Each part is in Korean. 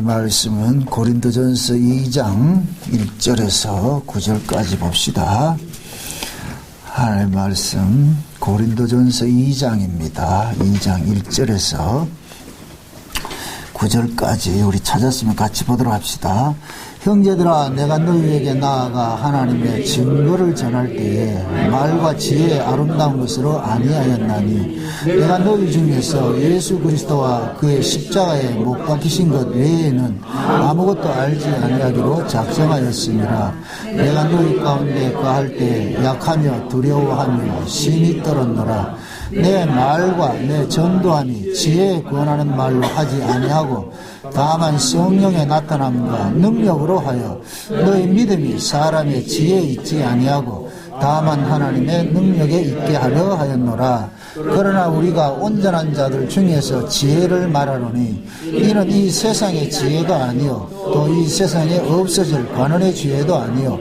말씀은 고린도전서 2장 1절에서 9절까지 봅시다. 하나님의 말씀 고린도전서 2장입니다. 2장 1절에서 9절까지 우리 찾았으면 같이 보도록 합시다. 형제들아, 내가 너희에게 나아가 하나님의 증거를 전할 때에 말과 지혜의 아름다운 것으로 아니하였나니 내가 너희 중에서 예수 그리스도와 그의 십자가에 못 박히신 것 외에는 아무것도 알지 아니하기로 작정하였습니다. 내가 너희 가운데 거할 때 약하며 두려워하며 심히 떨었노라. 내 말과 내 전도함이 지혜에 권하는 말로 하지 아니하고 다만 성령의 나타남과 능력으로 하여 너희 믿음이 사람의 지혜에 있지 아니하고 다만 하나님의 능력에 있게 하려 하였노라. 그러나 우리가 온전한 자들 중에서 지혜를 말하노니 이는 이 세상의 지혜가 아니요 또 이 세상에 없어질 관원의 지혜도 아니요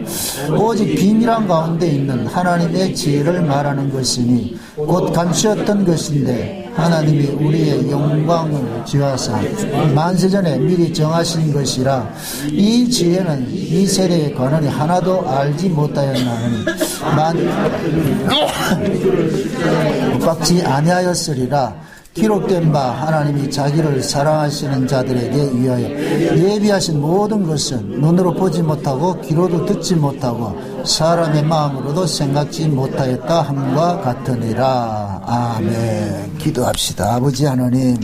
오직 비밀한 가운데 있는 하나님의 지혜를 말하는 것이니 곧 감추었던 것인데 하나님이 우리의 영광을 지어서 만세전에 미리 정하신 것이라. 이 지혜는 이 세대의 관원이 하나도 알지 못하였나니 박지 아니하였으리라. 기록된 바 하나님이 자기를 사랑하시는 자들에게 위하여 예비하신 모든 것은 눈으로 보지 못하고 귀로도 듣지 못하고 사람의 마음으로도 생각지 못하였다 함과 같으니라. 아멘. 기도합시다. 아버지 하나님,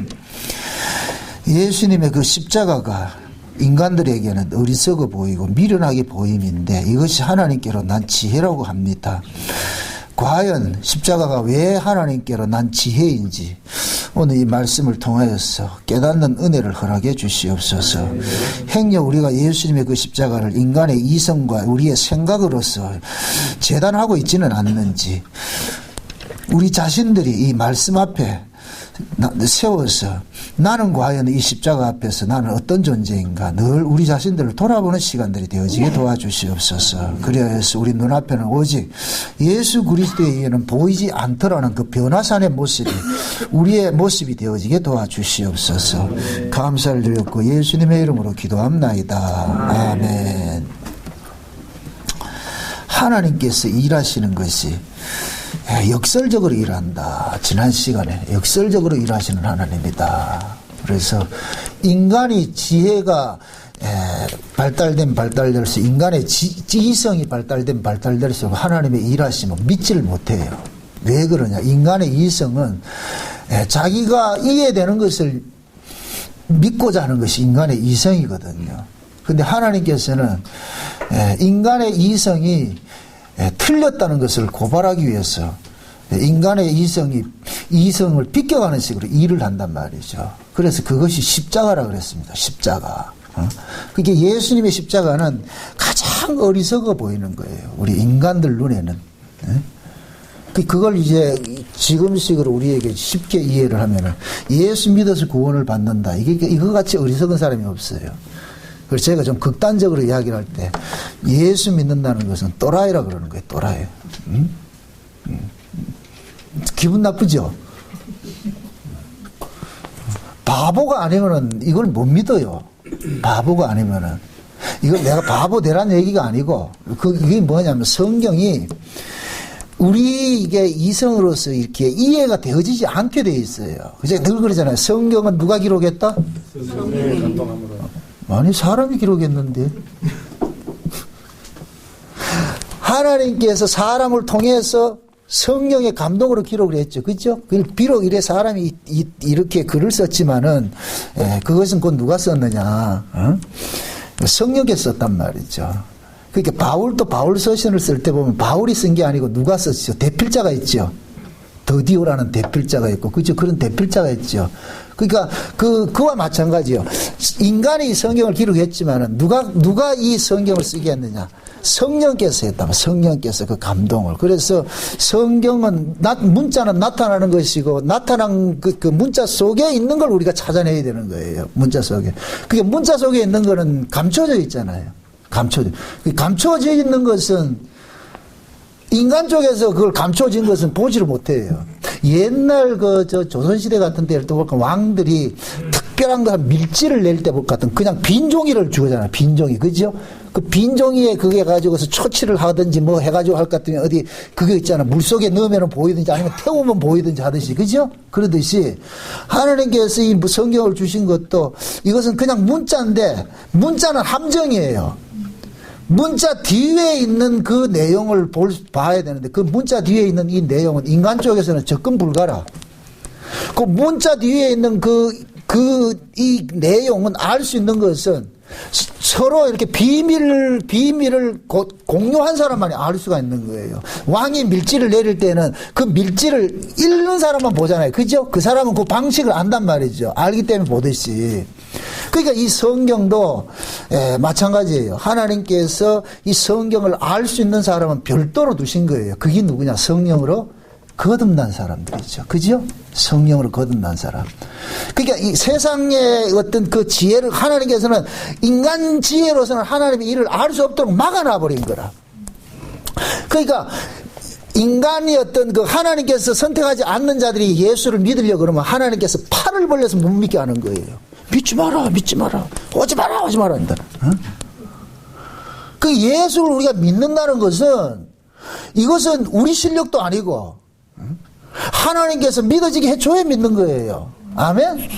예수님의 그 십자가가 인간들에게는 어리석어 보이고 미련하게 보임인데 이것이 하나님께로 난 지혜라고 합니다. 과연 십자가가 왜 하나님께로 난 지혜인지 오늘 이 말씀을 통하여서 깨닫는 은혜를 허락해 주시옵소서. 행여 우리가 예수님의 그 십자가를 인간의 이성과 우리의 생각으로서 재단하고 있지는 않는지 우리 자신들이 이 말씀 앞에 세워서 나는 과연 이 십자가 앞에서 나는 어떤 존재인가 늘 우리 자신들을 돌아보는 시간들이 되어지게 도와주시옵소서. 그래야 해서 우리 눈앞에는 오직 예수 그리스도에 의해는 보이지 않더라는 그 변화산의 모습이 우리의 모습이 되어지게 도와주시옵소서. 감사를 드렸고 예수님의 이름으로 기도합나이다. 아멘. 하나님께서 일하시는 것이 역설적으로 일한다. 지난 시간에 역설적으로 일하시는 하나님이다. 그래서 인간이 지혜가 발달될수 인간의 지성이 발달될수록 하나님의 일하심은 믿지를 못해요. 왜 그러냐? 인간의 이성은 자기가 이해되는 것을 믿고자 하는 것이 인간의 이성이거든요. 그런데 하나님께서는 인간의 이성이 틀렸다는 것을 고발하기 위해서 인간의 이성을 비껴가는 식으로 일을 한단 말이죠. 그래서 그것이 십자가라 그랬습니다. 십자가. 그게 예수님의 십자가는 가장 어리석어 보이는 거예요. 우리 인간들 눈에는. 그걸 이제 지금식으로 우리에게 쉽게 이해를 하면은 예수 믿어서 구원을 받는다. 이거 같이 어리석은 사람이 없어요. 그래서 제가 좀 극단적으로 이야기를 할 때 예수 믿는다는 것은 또라이라 그러는 거예요. 또라이. 기분 나쁘죠? 바보가 아니면은 이걸 못 믿어요. 바보가 아니면은. 이걸 내가 바보 되라는 얘기가 아니고 이게 뭐냐면 성경이 우리에게 이성으로서 이렇게 이해가 되어지지 않게 되어 있어요. 그죠? 늘 그러잖아요. 성경은 누가 기록했다? 성령의 감동함으로. 아니 사람이 기록했는데 하나님께서 사람을 통해서 성령의 감동으로 기록을 했죠. 그렇죠? 비록 이래 사람이 이렇게 글을 썼지만은 그것은 곧 누가 썼느냐? 성령께서 썼단 말이죠. 그러니까 바울도 바울 서신을 쓸 때 보면 바울이 쓴 게 아니고 누가 썼죠? 대필자가 있죠. 더디오라는 대필자가 있고, 그죠? 그런 대필자가 있죠. 그러니까 그와 마찬가지요. 인간이 성경을 기록했지만은 누가 이 성경을 쓰게 했느냐? 성령께서 했다면 성령께서 그 감동을. 그래서 성경은 문자는 나타나는 것이고 나타난 그 문자 속에 있는 걸 우리가 찾아내야 되는 거예요. 문자 속에. 그게 문자 속에 있는 거는 감춰져 있잖아요. 감춰져 있는 것은 인간 쪽에서 그걸 감춰진 것은 보지를 못해요. 옛날 조선시대 같은 때를 또 보니까 왕들이 특별한 거 밀지를 낼 때 볼 것 같은 그냥 빈 종이를 주잖아요. 빈 종이. 그죠? 그 빈 종이에 그게 가지고서 초치를 하든지 뭐 해가지고 할 것 같으면 어디 그게 있잖아. 물 속에 넣으면 보이든지 아니면 태우면 보이든지 하듯이. 그죠? 그러듯이 하나님께서 이 성경을 주신 것도 이것은 그냥 문자인데 문자는 함정이에요. 문자 뒤에 있는 그 내용을 봐야 되는데 그 문자 뒤에 있는 이 내용은 인간 쪽에서는 접근 불가라. 그 문자 뒤에 있는 이 내용은 알 수 있는 것은 서로 이렇게 비밀을 공유한 사람만이 알 수가 있는 거예요. 왕이 밀지를 내릴 때는 그 밀지를 읽는 사람만 보잖아요. 그죠? 그 사람은 그 방식을 안단 말이죠. 알기 때문에 보듯이. 그러니까 이 성경도 마찬가지예요. 하나님께서 이 성경을 알 수 있는 사람은 별도로 두신 거예요. 그게 누구냐? 성령으로 거듭난 사람들이죠. 그죠? 성령으로 거듭난 사람. 그러니까 이 세상의 어떤 그 지혜를 하나님께서는 인간 지혜로서는 하나님의 일을 알 수 없도록 막아놔 버린 거라. 그러니까 인간이 어떤 그 하나님께서 선택하지 않는 자들이 예수를 믿으려고 그러면 하나님께서 팔을 벌려서 못 믿게 하는 거예요. 믿지 마라, 믿지 마라, 오지 마라, 오지 마라 한다. 그 예수를 우리가 믿는다는 것은 이것은 우리 실력도 아니고 하나님께서 믿어지게 해줘야 믿는 거예요. 아멘?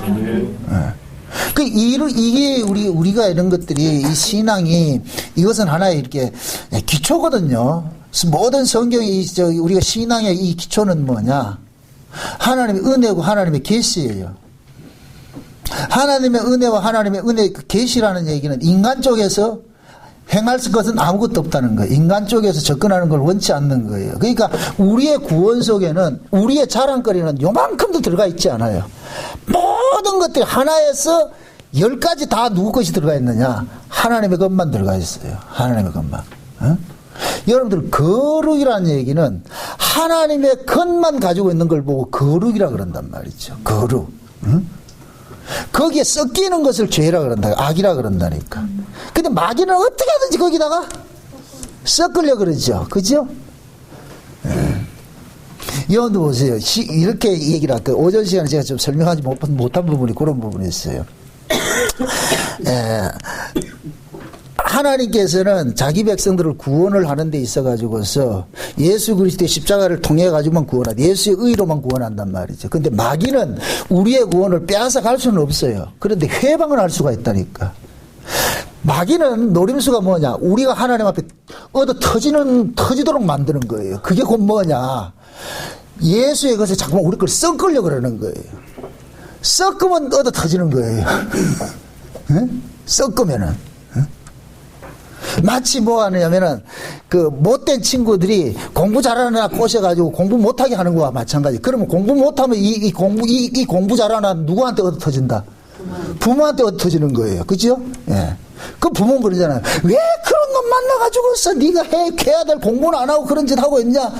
이게 우리가 이런 것들이 이 신앙이 이것은 하나의 이렇게 기초거든요. 모든 성경이 우리가 신앙의 이 기초는 뭐냐? 하나님의 은혜고 하나님의 계시예요. 하나님의 은혜와 하나님의 은혜의 그 계시라는 얘기는 인간 쪽에서 행할 것은 아무것도 없다는 거예요. 인간 쪽에서 접근하는 걸 원치 않는 거예요. 그러니까 우리의 구원 속에는 우리의 자랑거리는 요만큼도 들어가 있지 않아요. 모든 것들이 하나에서 10가지 다 누구 것이 들어가 있느냐? 하나님의 것만 들어가 있어요. 하나님의 것만. 여러분들 거룩이라는 얘기는 하나님의 것만 가지고 있는 걸 보고 거룩이라 그런단 말이죠. 거룩. 거기에 섞이는 것을 죄라 그런다. 악이라 그런다니까. 근데 마귀는 어떻게 하든지 거기다가 섞으려 그러죠. 그죠? 여러분들 보세요. 이렇게 얘기를 할게요. 오전 시간에 제가 좀 설명하지 못한 부분이 그런 부분이 있어요. 하나님께서는 자기 백성들을 구원을 하는 데 있어 가지고서 예수 그리스도의 십자가를 통해 가지고만 구원한다. 예수의 의로만 구원한단 말이죠. 근데 마귀는 우리의 구원을 빼앗아 갈 수는 없어요. 그런데 회방을 할 수가 있다니까. 마귀는 노림수가 뭐냐? 우리가 하나님 앞에 터지도록 만드는 거예요. 그게 곧 뭐냐? 예수의 것에 자꾸만 우리 걸 섞으려고 그러는 거예요. 섞으면 터지는 거예요. 섞으면은. 마치 뭐 하느냐면은 그 못된 친구들이 공부 잘하는 애 꼬셔가지고 공부 못하게 하는 거와 마찬가지. 그러면 공부 못하면 이 공부 잘하는 애 누구한테 터진다? 부모한테 터지는 거예요. 그죠? 예. 그 부모는 그러잖아요. 왜 그런 놈 만나가지고서 네가 해야 될 공부는 안 하고 그런 짓 하고 있냐?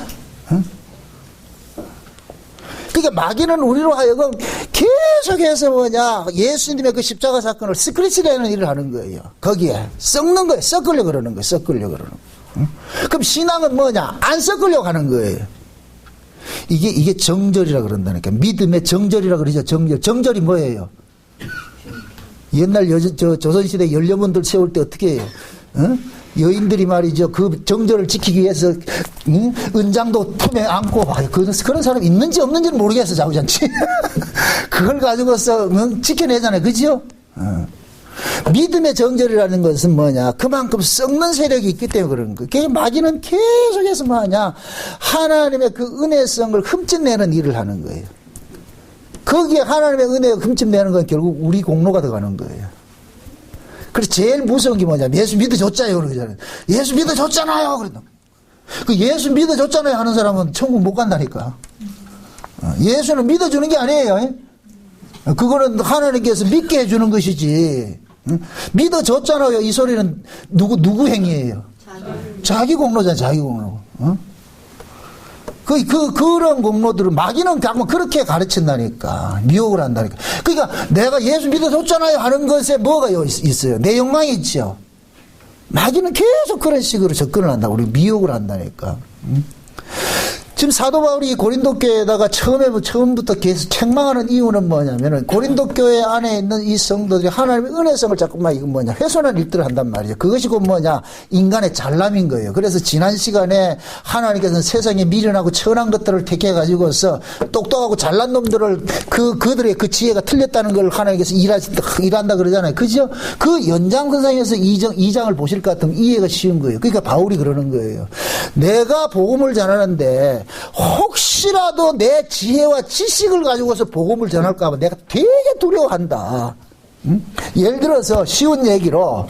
그러니까 마귀는 우리로 하여금 계속해서 뭐냐, 예수님의 그 십자가 사건을 스크래치라는 일을 하는 거예요. 거기에 섞는 거예요. 섞으려고 그러는 거예요. 섞으려고 그러는 거예요. 그럼 신앙은 뭐냐? 안 섞으려고 하는 거예요. 이게 정절이라 그런다니까. 믿음의 정절이라 그러죠. 정절이 뭐예요? 옛날 조선시대 연료문들 세울 때 어떻게 해요? 여인들이 말이죠. 그 정절을 지키기 위해서 은장도 품에 안고 그런 사람 있는지 없는지는 모르겠어. 자우잔치. 그걸 가지고서 지켜내잖아요. 그죠? 믿음의 정절이라는 것은 뭐냐? 그만큼 썩는 세력이 있기 때문에 그런 거예요. 그게 마귀는 계속해서 뭐냐? 하나님의 그 은혜성을 흠집내는 일을 하는 거예요. 거기에 하나님의 은혜가 흠집내는 건 결국 우리 공로가 들어가는 거예요. 그래서 제일 무서운 게 뭐냐? 예수 믿어줬잖아요. 그러잖아요. 예수 믿어줬잖아요. 그랬다. 그 예수 믿어줬잖아요 하는 사람은 천국 못 간다니까. 예수는 믿어주는 게 아니에요. 그거는 하나님께서 믿게 해주는 것이지. 믿어줬잖아요. 이 소리는 누구 행위예요? 자기 공로잖아요. 자기 공로. 그런 공로들은 마귀는 그렇게 가르친다니까. 미혹을 한다니까. 그러니까 내가 예수 믿어줬잖아요 하는 것에 뭐가 있어요? 내 욕망이 있죠. 마귀는 계속 그런 식으로 접근을 한다. 우리 미혹을 한다니까. 지금 사도 바울이 고린도 교회에다가 처음부터 계속 책망하는 이유는 뭐냐면은 고린도 교회 안에 있는 이 성도들이 하나님의 은혜성을 자꾸만 이건 뭐냐 훼손한 일들을 한단 말이죠. 그것이 곧 뭐냐 인간의 잘남인 거예요. 그래서 지난 시간에 하나님께서는 세상에 미련하고 천한 것들을 택해 가지고서 똑똑하고 잘난 놈들을 그들의 그 지혜가 틀렸다는 걸 하나님께서 일한다 그러잖아요. 그죠? 그 연장선상에서 2장을 보실 것 같으면 이해가 쉬운 거예요. 그러니까 바울이 그러는 거예요. 내가 복음을 전하는데 혹시라도 내 지혜와 지식을 가지고서 복음을 전할까 봐 내가 되게 두려워한다. 응? 예를 들어서 쉬운 얘기로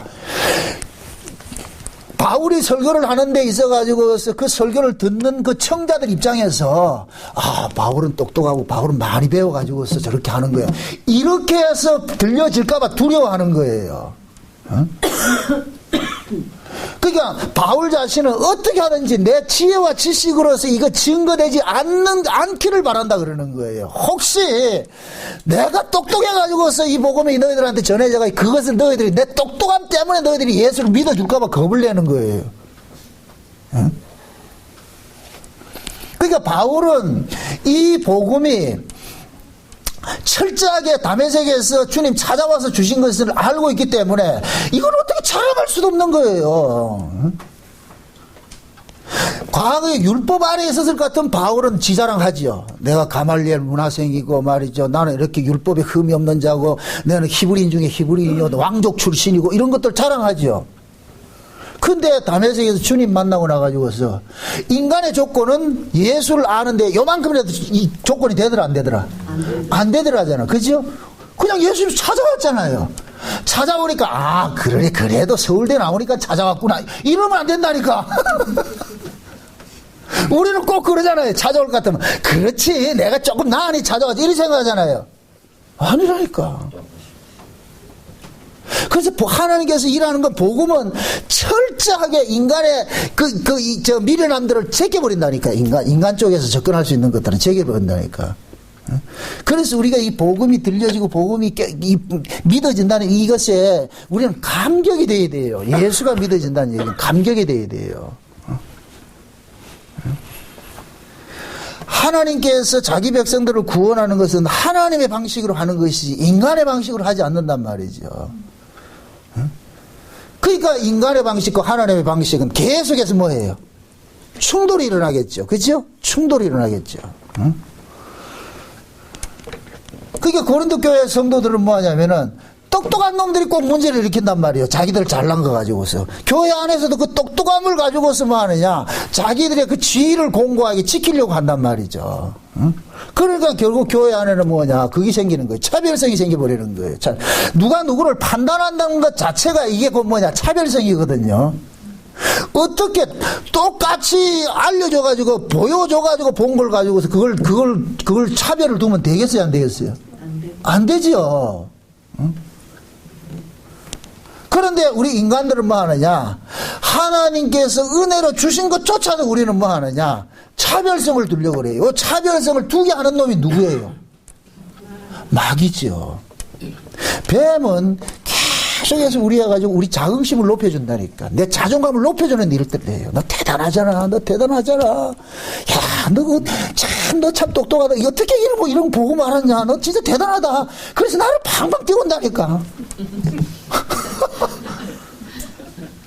바울이 설교를 하는 데 있어가지고 그 설교를 듣는 그 청자들 입장에서 바울은 똑똑하고 바울은 많이 배워가지고서 저렇게 하는 거예요. 이렇게 해서 들려질까 봐 두려워하는 거예요. 응? 그러니까 바울 자신은 어떻게 하든지 내 지혜와 지식으로서 이거 증거되지 않기를 바란다 그러는 거예요. 혹시 내가 똑똑해가지고서 이 복음이 너희들한테 전해져가 그것을 너희들이 내 똑똑함 때문에 너희들이 예수를 믿어줄까 봐 겁을 내는 거예요. 응? 그러니까 바울은 이 복음이 철저하게 다메섹에서 주님 찾아와서 주신 것을 알고 있기 때문에 이걸 어떻게 자랑할 수도 없는 거예요. 과거에 율법 아래에 있었을 것 같은 바울은 지자랑하지요. 내가 가말리엘 문화생이고 말이죠. 나는 이렇게 율법에 흠이 없는 자고 나는 히브리인 중에 히브리인이요 왕족 출신이고 이런 것들 자랑하지요. 근데 다메섹에서 주님 만나고 나가지고서 인간의 조건은 예수를 아는데 요만큼이라도 이 조건이 되더라 안 되더라? 안 되더라 하잖아. 그죠? 그냥 예수님 찾아왔잖아요. 찾아오니까 그래도 서울대 나오니까 찾아왔구나 이러면 안 된다니까. 우리는 꼭 그러잖아요. 찾아올 것 같으면 그렇지 내가 조금 나으니 찾아왔지 이렇게 생각하잖아요. 아니라니까. 그래서 하나님께서 일하는 건 복음은 철저하게 인간의 미련함들을 제껴버린다니까. 인간 쪽에서 접근할 수 있는 것들은 제껴버린다니까. 그래서 우리가 이 복음이 들려지고 복음이 믿어진다는 이것에 우리는 감격이 돼야 돼요. 예수가 믿어진다는 얘기는 감격이 돼야 돼요. 하나님께서 자기 백성들을 구원하는 것은 하나님의 방식으로 하는 것이지 인간의 방식으로 하지 않는단 말이죠. 그러니까 인간의 방식과 하나님의 방식은 계속해서 뭐예요? 충돌이 일어나겠죠. 그렇죠? 충돌이 일어나겠죠. 그러니까 고린도 교회 성도들은 뭐 하냐면은 똑똑한 놈들이 꼭 문제를 일으킨단 말이에요. 자기들 잘난 거 가지고서. 교회 안에서도 그 똑똑함을 가지고서 뭐 하느냐. 자기들의 그 지위를 공고하게 지키려고 한단 말이죠. 그러니까 결국 교회 안에는 뭐냐. 그게 생기는 거예요. 차별성이 생겨버리는 거예요. 누가 누구를 판단한다는 것 자체가 이게 그 뭐냐. 차별성이거든요. 어떻게 똑같이 알려줘가지고 보여줘가지고 본 걸 가지고서 그걸 차별을 두면 되겠어요? 안 되겠어요? 안 되지요. 그런데 우리 인간들은 뭐 하느냐? 하나님께서 은혜로 주신 것조차도 우리는 뭐 하느냐? 차별성을 두려고 그래요. 차별성을 두게 하는 놈이 누구예요? 마귀죠. 뱀은 계속해서 우리 자긍심을 높여준다니까. 내 자존감을 높여주는 일을 해요. 너 대단하잖아. 너 대단하잖아. 야, 너 참 똑똑하다. 어떻게 이런 보고 말았냐. 너 진짜 대단하다. 그래서 나를 팡팡 띄운다니까.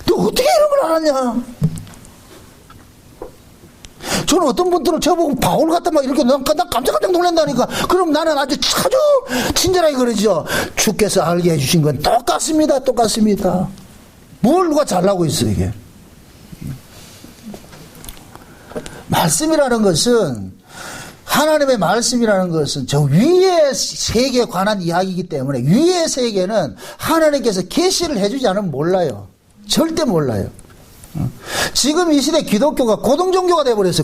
너 어떻게 이런 걸 알았냐? 저는 어떤 분들은 저보고 바울 같다 막 이렇게 나 깜짝깜짝 놀란다니까. 그럼 나는 아주 친절하게 그러죠. 주께서 알게 해주신 건 똑같습니다. 똑같습니다. 뭘 누가 잘나고 있어 이게. 말씀이라는 것은 하나님의 말씀이라는 것은 저 위의 세계에 관한 이야기이기 때문에 위의 세계는 하나님께서 계시를 해주지 않으면 몰라요. 절대 몰라요. 지금 이 시대 기독교가 고등종교가 돼버렸어요.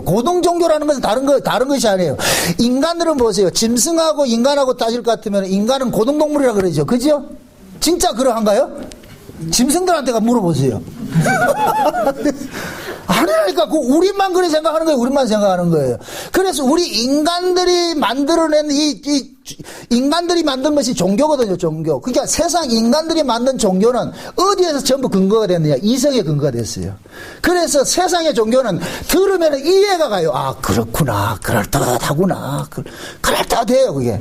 고등종교라는 것은 다른 것이 아니에요. 인간들은 보세요. 짐승하고 인간하고 따질 것 같으면 인간은 고등동물이라 그러죠. 그죠? 진짜 그러한가요? 짐승들한테가 물어보세요. 아니라니까. 그 우리만 그렇게 생각하는 거예요. 우리만 생각하는 거예요. 그래서 우리 인간들이 만들어낸 인간들이 만든 것이 종교거든요. 종교. 그러니까 세상 인간들이 만든 종교는 어디에서 전부 근거가 됐느냐? 이성에 근거가 됐어요. 그래서 세상의 종교는 들으면 이해가 가요. 아, 그렇구나. 그럴듯하구나. 그럴듯해요, 그게.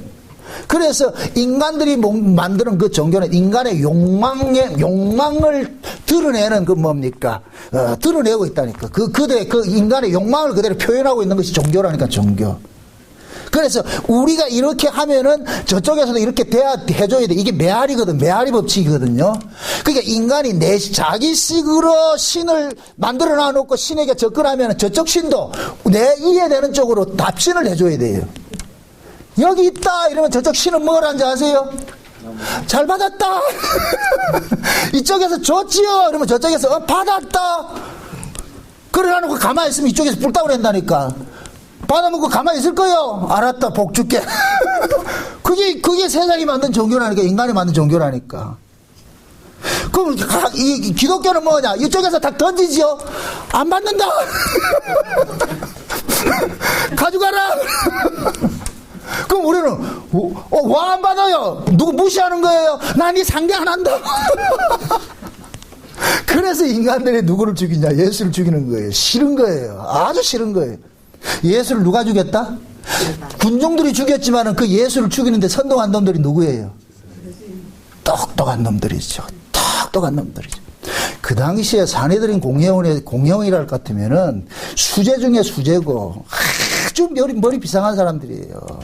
그래서 인간들이 만드는 그 종교는 인간의 욕망을 드러내는 그 뭡니까? 드러내고 있다니까. 그들의 그 인간의 욕망을 그대로 표현하고 있는 것이 종교라니까, 종교. 그래서 우리가 이렇게 하면은 저쪽에서도 이렇게 해줘야 돼. 이게 메아리거든. 메아리 법칙이거든요. 그러니까 인간이 자기식으로 신을 만들어 놔놓고 신에게 접근하면 저쪽 신도 내 이해되는 쪽으로 답신을 해줘야 돼요. 여기 있다 이러면 저쪽 신은 뭘 하는지 아세요? 잘 받았다. 이쪽에서 줬지요 이러면 저쪽에서 받았다. 그래놓고 가만히 있으면 이쪽에서 뿔따구를 한다니까. 받아먹고 가만히 있을 거요. 알았다, 복 줄게. 그게 세상이 만든 종교라니까. 인간이 만든 종교라니까. 그럼 이 기독교는 뭐냐? 이쪽에서 다 던지지요. 안 받는다. 가져가라. 그럼 우리는 왜 안 받아요? 누구 무시하는 거예요? 난 이 상대 안 한다. 그래서 인간들이 누구를 죽이냐? 예수를 죽이는 거예요. 싫은 거예요. 아주 싫은 거예요. 예수를 누가 죽였다? 군종들이 죽였지만은 그 예수를 죽이는데 선동한 놈들이 누구예요? 똑똑한 놈들이죠. 똑똑한 놈들이죠. 그 당시에 사내들인 공회원이랄 것 같으면은 수재 중에 수재고 아주 머리 비상한 사람들이에요.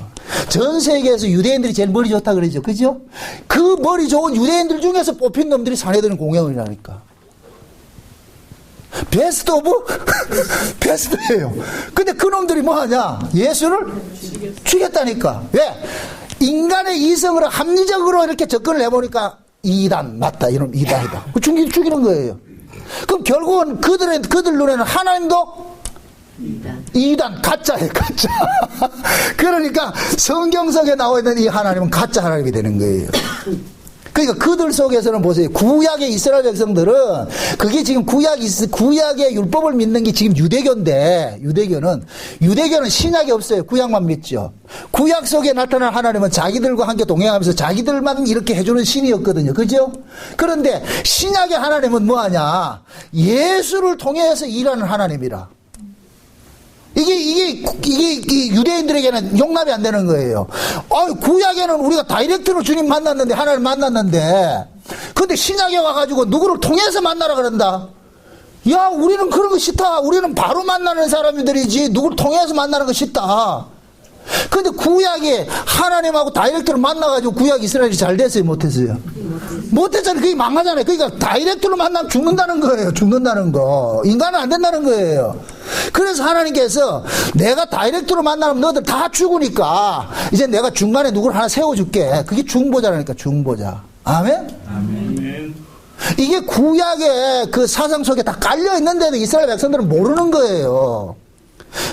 전 세계에서 유대인들이 제일 머리 좋다 그러죠. 그죠? 그 머리 좋은 유대인들 중에서 뽑힌 놈들이 사내들인 공회원이라니까. 베스트 오브 베스트예요. 근데 그 놈들이 뭐 하냐? 예수를 죽였다니까. 왜? 인간의 이성으로 합리적으로 이렇게 접근을 해보니까 이단 맞다. 이놈 이단이다. 죽이는 거예요. 그럼 결국은 그들 눈에는 하나님도 이단 가짜예요. 가짜. 그러니까 성경 속에 나와 있는 이 하나님은 가짜 하나님이 되는 거예요. 그러니까 그들 속에서는 보세요. 구약의 이스라엘 백성들은 그게 지금 구약의 율법을 믿는 게 지금 유대교인데 유대교는 신약이 없어요. 구약만 믿죠. 구약 속에 나타난 하나님은 자기들과 함께 동행하면서 자기들만 이렇게 해주는 신이었거든요. 그죠? 그런데 신약의 하나님은 뭐하냐? 예수를 통해서 일하는 하나님이라. 이게 유대인들에게는 용납이 안 되는 거예요. 구약에는 우리가 다이렉트로 주님 만났는데, 하나님 만났는데, 근데 신약에 와가지고 누구를 통해서 만나라 그런다? 야, 우리는 그런 거 싫다. 우리는 바로 만나는 사람들이지, 누구를 통해서 만나는 거 싫다. 근데 구약에 하나님하고 다이렉트로 만나가지고 구약 이스라엘이 잘 됐어요? 못했어요? 못했잖아요. 그게 망하잖아요. 그러니까 다이렉트로 만나면 죽는다는 거예요. 죽는다는 거. 인간은 안 된다는 거예요. 그래서 하나님께서 내가 다이렉트로 만나면 너들 다 죽으니까 이제 내가 중간에 누구를 하나 세워줄게. 그게 중보자라니까. 중보자. 아멘? 아멘. 이게 구약의 그 사상 속에 다 깔려있는데도 이스라엘 백성들은 모르는 거예요.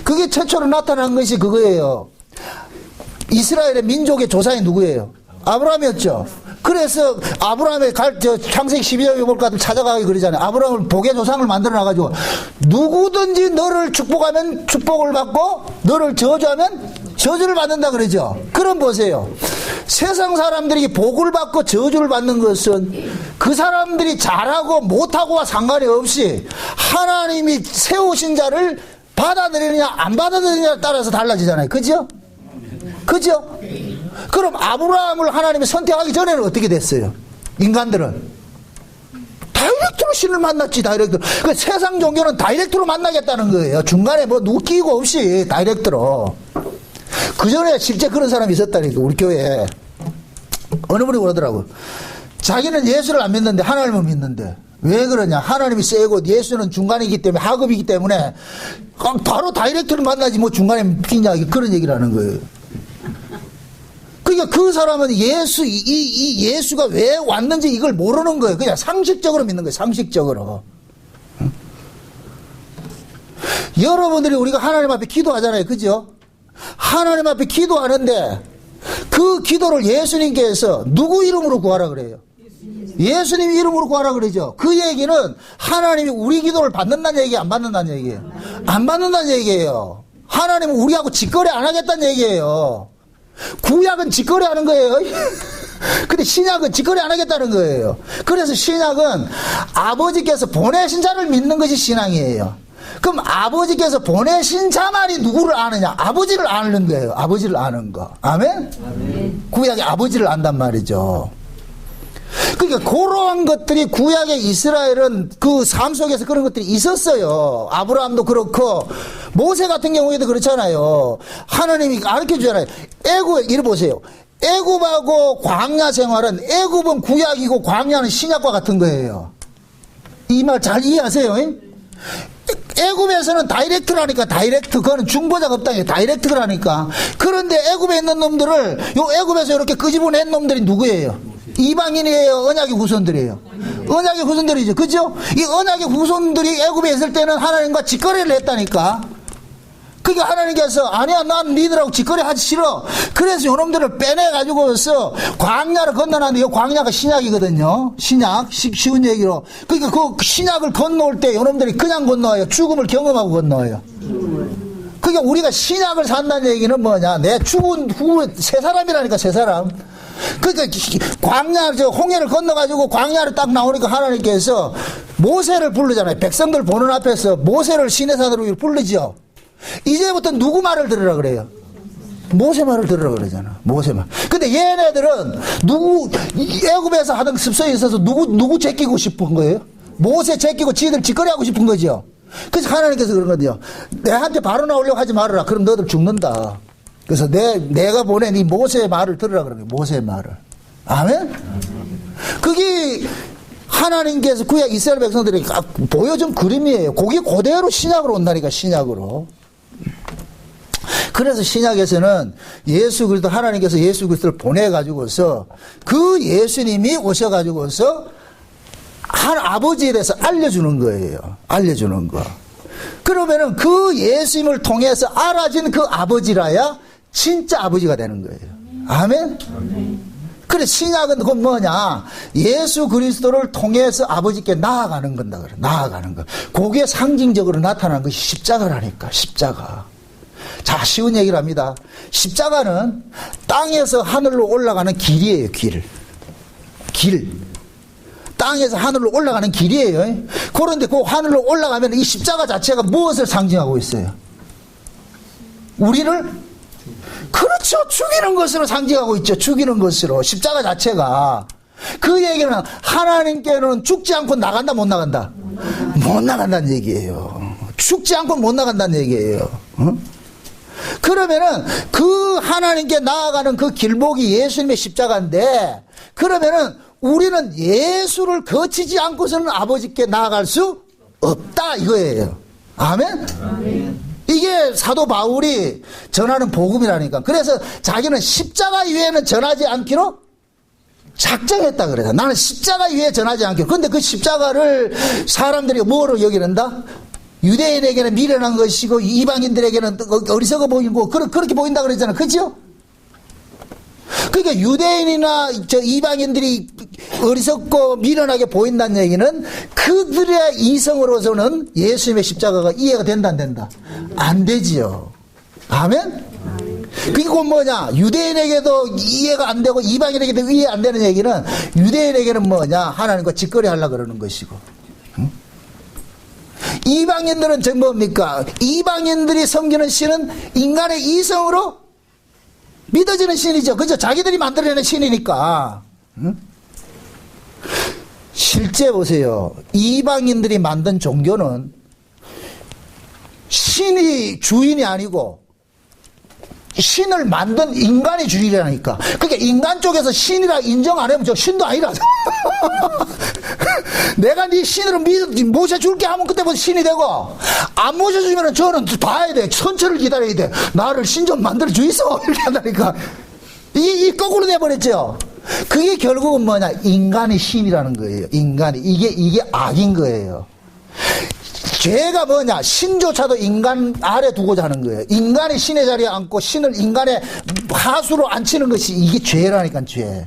그게 최초로 나타난 것이 그거예요. 이스라엘의 민족의 조상이 누구예요? 아브라함이었죠. 그래서 아브라함의 창세기 12장에 볼까 찾아가기 그러잖아요. 아브라함을 복의 조상을 만들어놔가지고 누구든지 너를 축복하면 축복을 받고 너를 저주하면 저주를 받는다 그러죠. 그럼 보세요. 세상 사람들이 복을 받고 저주를 받는 것은 그 사람들이 잘하고 못하고와 상관이 없이 하나님이 세우신 자를 받아들이느냐 안 받아들이느냐에 따라서 달라지잖아요. 그죠? 그죠? 그럼 아브라함을 하나님이 선택하기 전에는 어떻게 됐어요? 인간들은 다이렉트로 신을 만났지. 다이렉트로. 그러니까 세상 종교는 다이렉트로 만나겠다는 거예요. 중간에 뭐 누구 끼고 없이 다이렉트로. 그 전에 실제 그런 사람이 있었다니까. 우리 교회에 어느 분이 그러더라고요. 자기는 예수를 안 믿는데 하나님을 믿는데 왜 그러냐? 하나님이 세고 예수는 중간이기 때문에 하급이기 때문에 바로 다이렉트로 만나지 뭐 중간에 끼냐 그런 얘기를 하는 거예요. 그러니까 그 사람은 예수가 왜 왔는지 이걸 모르는 거예요. 그냥 상식적으로 믿는 거예요. 상식적으로. 여러분들이 우리가 하나님 앞에 기도하잖아요. 그죠? 하나님 앞에 기도하는데 그 기도를 예수님께서 누구 이름으로 구하라 그래요? 예수님 이름으로 구하라 그러죠. 그 얘기는 하나님이 우리 기도를 받는다는 얘기, 안 받는다는 얘기예요. 안 받는다는 얘기예요. 하나님은 우리하고 직거래 안 하겠다는 얘기예요. 구약은 직거래 하는 거예요. 근데 신약은 직거래 안 하겠다는 거예요. 그래서 신약은 아버지께서 보내신 자를 믿는 것이 신앙이에요. 그럼 아버지께서 보내신 자만이 누구를 아느냐? 아버지를 아는 거예요. 아버지를 아는 거. 아멘? 아멘. 구약의 아버지를 안단 말이죠. 그러니까 그러한 것들이 구약의 이스라엘은 그 삶 속에서 그런 것들이 있었어요. 아브라함도 그렇고 모세 같은 경우에도 그렇잖아요. 하나님이 가르쳐 주잖아요. 애굽, 이래 보세요. 애굽하고 광야 생활은, 애굽은 구약이고 광야는 신약과 같은 거예요. 이 말 잘 이해하세요? 애굽에서는 다이렉트라니까, 다이렉트. 그거는 중보자가 없다니까, 다이렉트라니까. 그런데 애굽에 있는 놈들을, 요 애굽에서 이렇게 끄집어낸 놈들이 누구예요? 이방인이에요? 언약의 후손들이에요? 언약의 후손들이죠. 그죠? 이 언약의 후손들이 애굽에 있을 때는 하나님과 직거래를 했다니까. 그러니까 하나님께서 아니야, 난 니들하고 직거래 하기 싫어. 그래서 요놈들을 빼내가지고서 광야를 건너놨는데, 요 광야가 신약이거든요. 신약. 쉬운 얘기로. 그러니까 그 신약을 건너올 때 요놈들이 그냥 건너와요. 죽음을 경험하고 건너와요. 그러니까 우리가 신약을 산다는 얘기는 뭐냐? 내 죽은 후 새 사람이라니까, 새 사람. 그러니까 광야, 홍해를 건너가지고 광야를 딱 나오니까 하나님께서 모세를 부르잖아요. 백성들 보는 앞에서 모세를 시내산으로 부르죠. 이제부터 누구 말을 들으라 그래요? 모세 말을 들으라 그러잖아. 모세 말. 근데 얘네들은 애굽에서 하던 습성이 있어서 누구 제끼고 싶은 거예요? 모세 제끼고 지들 직거래 하고 싶은 거죠. 그래서 하나님께서 그런 거죠. 내한테 바로 나오려고 하지 말아라. 그럼 너들 죽는다. 그래서 내가 보낸 이 모세의 말을 들으라 그러는 거예요. 모세의 말을. 아멘? 그게 하나님께서 구약 이스라엘 백성들이 보여준 그림이에요. 그게 그대로 신약으로 온다니까, 신약으로. 그래서 신약에서는 예수 그리스도, 하나님께서 예수 그리스도를 보내가지고서 그 예수님이 오셔가지고서 한 아버지에 대해서 알려주는 거예요. 알려주는 거. 그러면은 그 예수님을 통해서 알아진 그 아버지라야 진짜 아버지가 되는 거예요. 아멘? 그래, 신약은 그건 뭐냐? 예수 그리스도를 통해서 아버지께 나아가는 건다 그래. 나아가는 거. 그게 상징적으로 나타나는 것이 십자가라니까, 십자가. 자, 쉬운 얘기를 합니다. 십자가는 땅에서 하늘로 올라가는 길이에요, 길. 땅에서 하늘로 올라가는 길이에요. 그런데 그 하늘로 올라가면 이 십자가 자체가 무엇을 상징하고 있어요? 우리를, 그렇죠, 죽이는 것으로 상징하고 있죠. 죽이는 것으로. 십자가 자체가. 그 얘기는 하나님께는 죽지 않고 나간다, 못 나간다? 못 나간다는 얘기예요. 죽지 않고 못 나간다는 얘기예요. 그러면은 그 하나님께 나아가는 그 길목이 예수님의 십자가인데, 그러면은 우리는 예수를 거치지 않고서는 아버지께 나아갈 수 없다, 이거예요. 아멘? 아멘. 이게 사도 바울이 전하는 복음이라니까. 그래서 자기는 십자가 위에는 전하지 않기로 작정했다 그래요. 나는 십자가 위에 전하지 않기로. 그런데 그 십자가를 사람들이 뭐로 여기는다? 유대인에게는 미련한 것이고 이방인들에게는 어리석어 보이고 그렇게 보인다 그랬잖아. 그죠? 그러니까 유대인이나 이방인들이 어리석고 미련하게 보인다는 얘기는 그들의 이성으로서는 예수님의 십자가가 이해가 된다, 안 된다? 안 되지요. 아멘? 그리고 뭐냐? 유대인에게도 이해가 안 되고 이방인에게도 이해 안 되는 얘기는, 유대인에게는 뭐냐? 하나님과 직거래 하려고 그러는 것이고. 응? 이방인들은 뭡니까? 이방인들이 섬기는 신은 인간의 이성으로 믿어지는 신이죠. 그죠? 자기들이 만들어내는 신이니까. 응? 실제 보세요. 이방인들이 만든 종교는 신이 주인이 아니고 신을 만든 인간이 주인이라니까. 그러니까 인간 쪽에서 신이라 인정 안 하면 저 신도 아니라. 내가 네 신으로 모셔줄게 하면 그때부터 신이 되고, 안 모셔주면 저는 봐야 돼. 선처를 기다려야 돼. 나를 신 좀 만들어 주이소. 이렇게 한다니까. 이 거꾸로 돼버렸죠. 그게 결국은 뭐냐? 인간이 신이라는 거예요. 인간이. 이게 악인 거예요. 죄가 뭐냐? 신조차도 인간 아래 두고자 하는 거예요. 인간이 신의 자리에 앉고 신을 인간의 하수로 앉히는 것이 이게 죄라니까, 죄.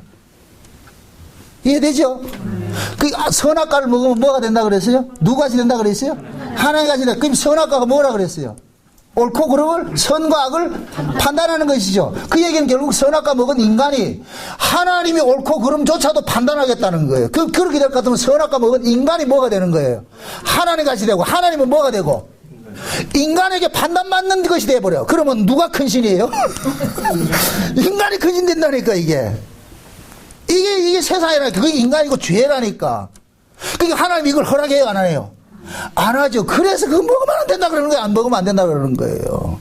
이해되죠? 그 선악과를 먹으면 뭐가 된다 그랬어요? 누가 된다 그랬어요? 하나님 가지다. 그럼 선악과가 뭐라 그랬어요? 옳고 그름을, 선과 악을 판단하는 것이죠. 그 얘기는 결국 선악과 먹은 인간이 하나님이 옳고 그름조차도 판단하겠다는 거예요. 그렇게 될 것 같으면 선악과 먹은 인간이 뭐가 되는 거예요? 하나님 같이 되고, 하나님은 뭐가 되고? 인간에게 판단받는 것이 돼버려. 그러면 누가 큰 신이에요? 인간이 큰 신 된다니까, 이게 세상이라니까. 그게 인간이고 죄라니까. 그러니까 하나님이 이걸 허락해요, 안 해요? 안 하죠. 그래서 그거 먹으면 안 된다 그러는 거예요. 안 먹으면 안 된다 그러는 거예요.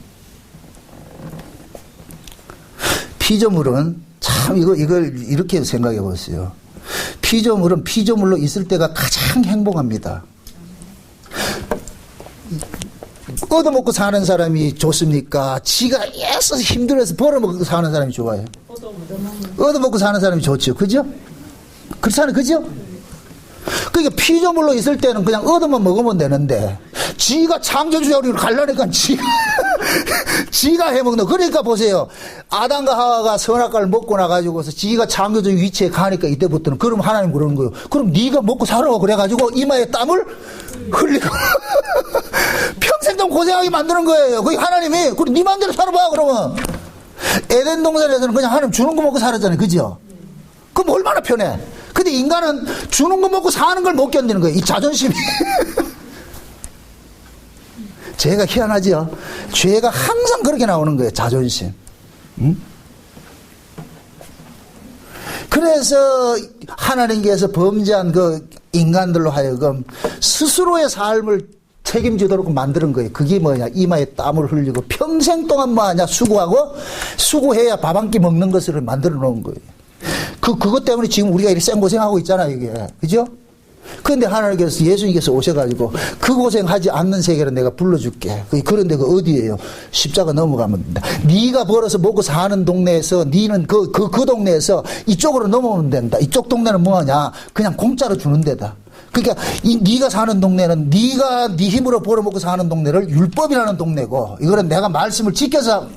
피조물은 참 이걸 이렇게 생각해 보세요. 피조물은 피조물로 있을 때가 가장 행복합니다. 얻어먹고 사는 사람이 좋습니까? 지가 애써서 힘들어서 벌어먹고 사는 사람이 좋아요? 얻어먹고 사는 사람이 좋죠. 그죠? 그렇잖아요. 그죠? 그러니까 피조물로 있을 때는 그냥 얻으면 먹으면 되는데, 지가 창조주의를 가려니까 지가 해먹는. 그러니까 보세요. 아담과 하와가 선악과를 먹고 나가지고서 지가 창조주의 위치에 가니까 이때부터는, 그럼 하나님 그러는 거예요. 그럼 네가 먹고 살아. 그래가지고 이마에 땀을 흘리고 평생 좀 고생하게 만드는 거예요. 그게 하나님이. 그럼 네 맘대로 살아봐. 그러면 에덴 동산에서는 그냥 하나님 주는 거 먹고 살았잖아요. 그죠? 그럼 얼마나 편해. 근데 인간은 주는 거 먹고 사는 걸 못 견디는 거예요. 이 자존심이. 죄가 희한하죠. 죄가 항상 그렇게 나오는 거예요. 자존심. 응? 그래서 하나님께서 범죄한 그 인간들로 하여금 스스로의 삶을 책임지도록 만드는 거예요. 그게 뭐냐? 이마에 땀을 흘리고 평생 동안 뭐하냐? 수고하고, 수고해야 밥 한 끼 먹는 것을 만들어 놓은 거예요. 그것 때문에 지금 우리가 이렇게 생고생하고 있잖아요, 이게. 그죠? 그런데 하나님께서, 예수님께서 오셔가지고, 그 고생하지 않는 세계를 내가 불러줄게. 그런데 그 어디예요? 십자가 넘어가면 된다. 네가 벌어서 먹고 사는 동네에서, 니는 그 동네에서 이쪽으로 넘어오면 된다. 이쪽 동네는 뭐하냐? 그냥 공짜로 주는 데다. 그러니까 네가 사는 동네는, 네가 네 힘으로 벌어먹고 사는 동네를 율법이라는 동네고, 이거는 내가 말씀을 지켜서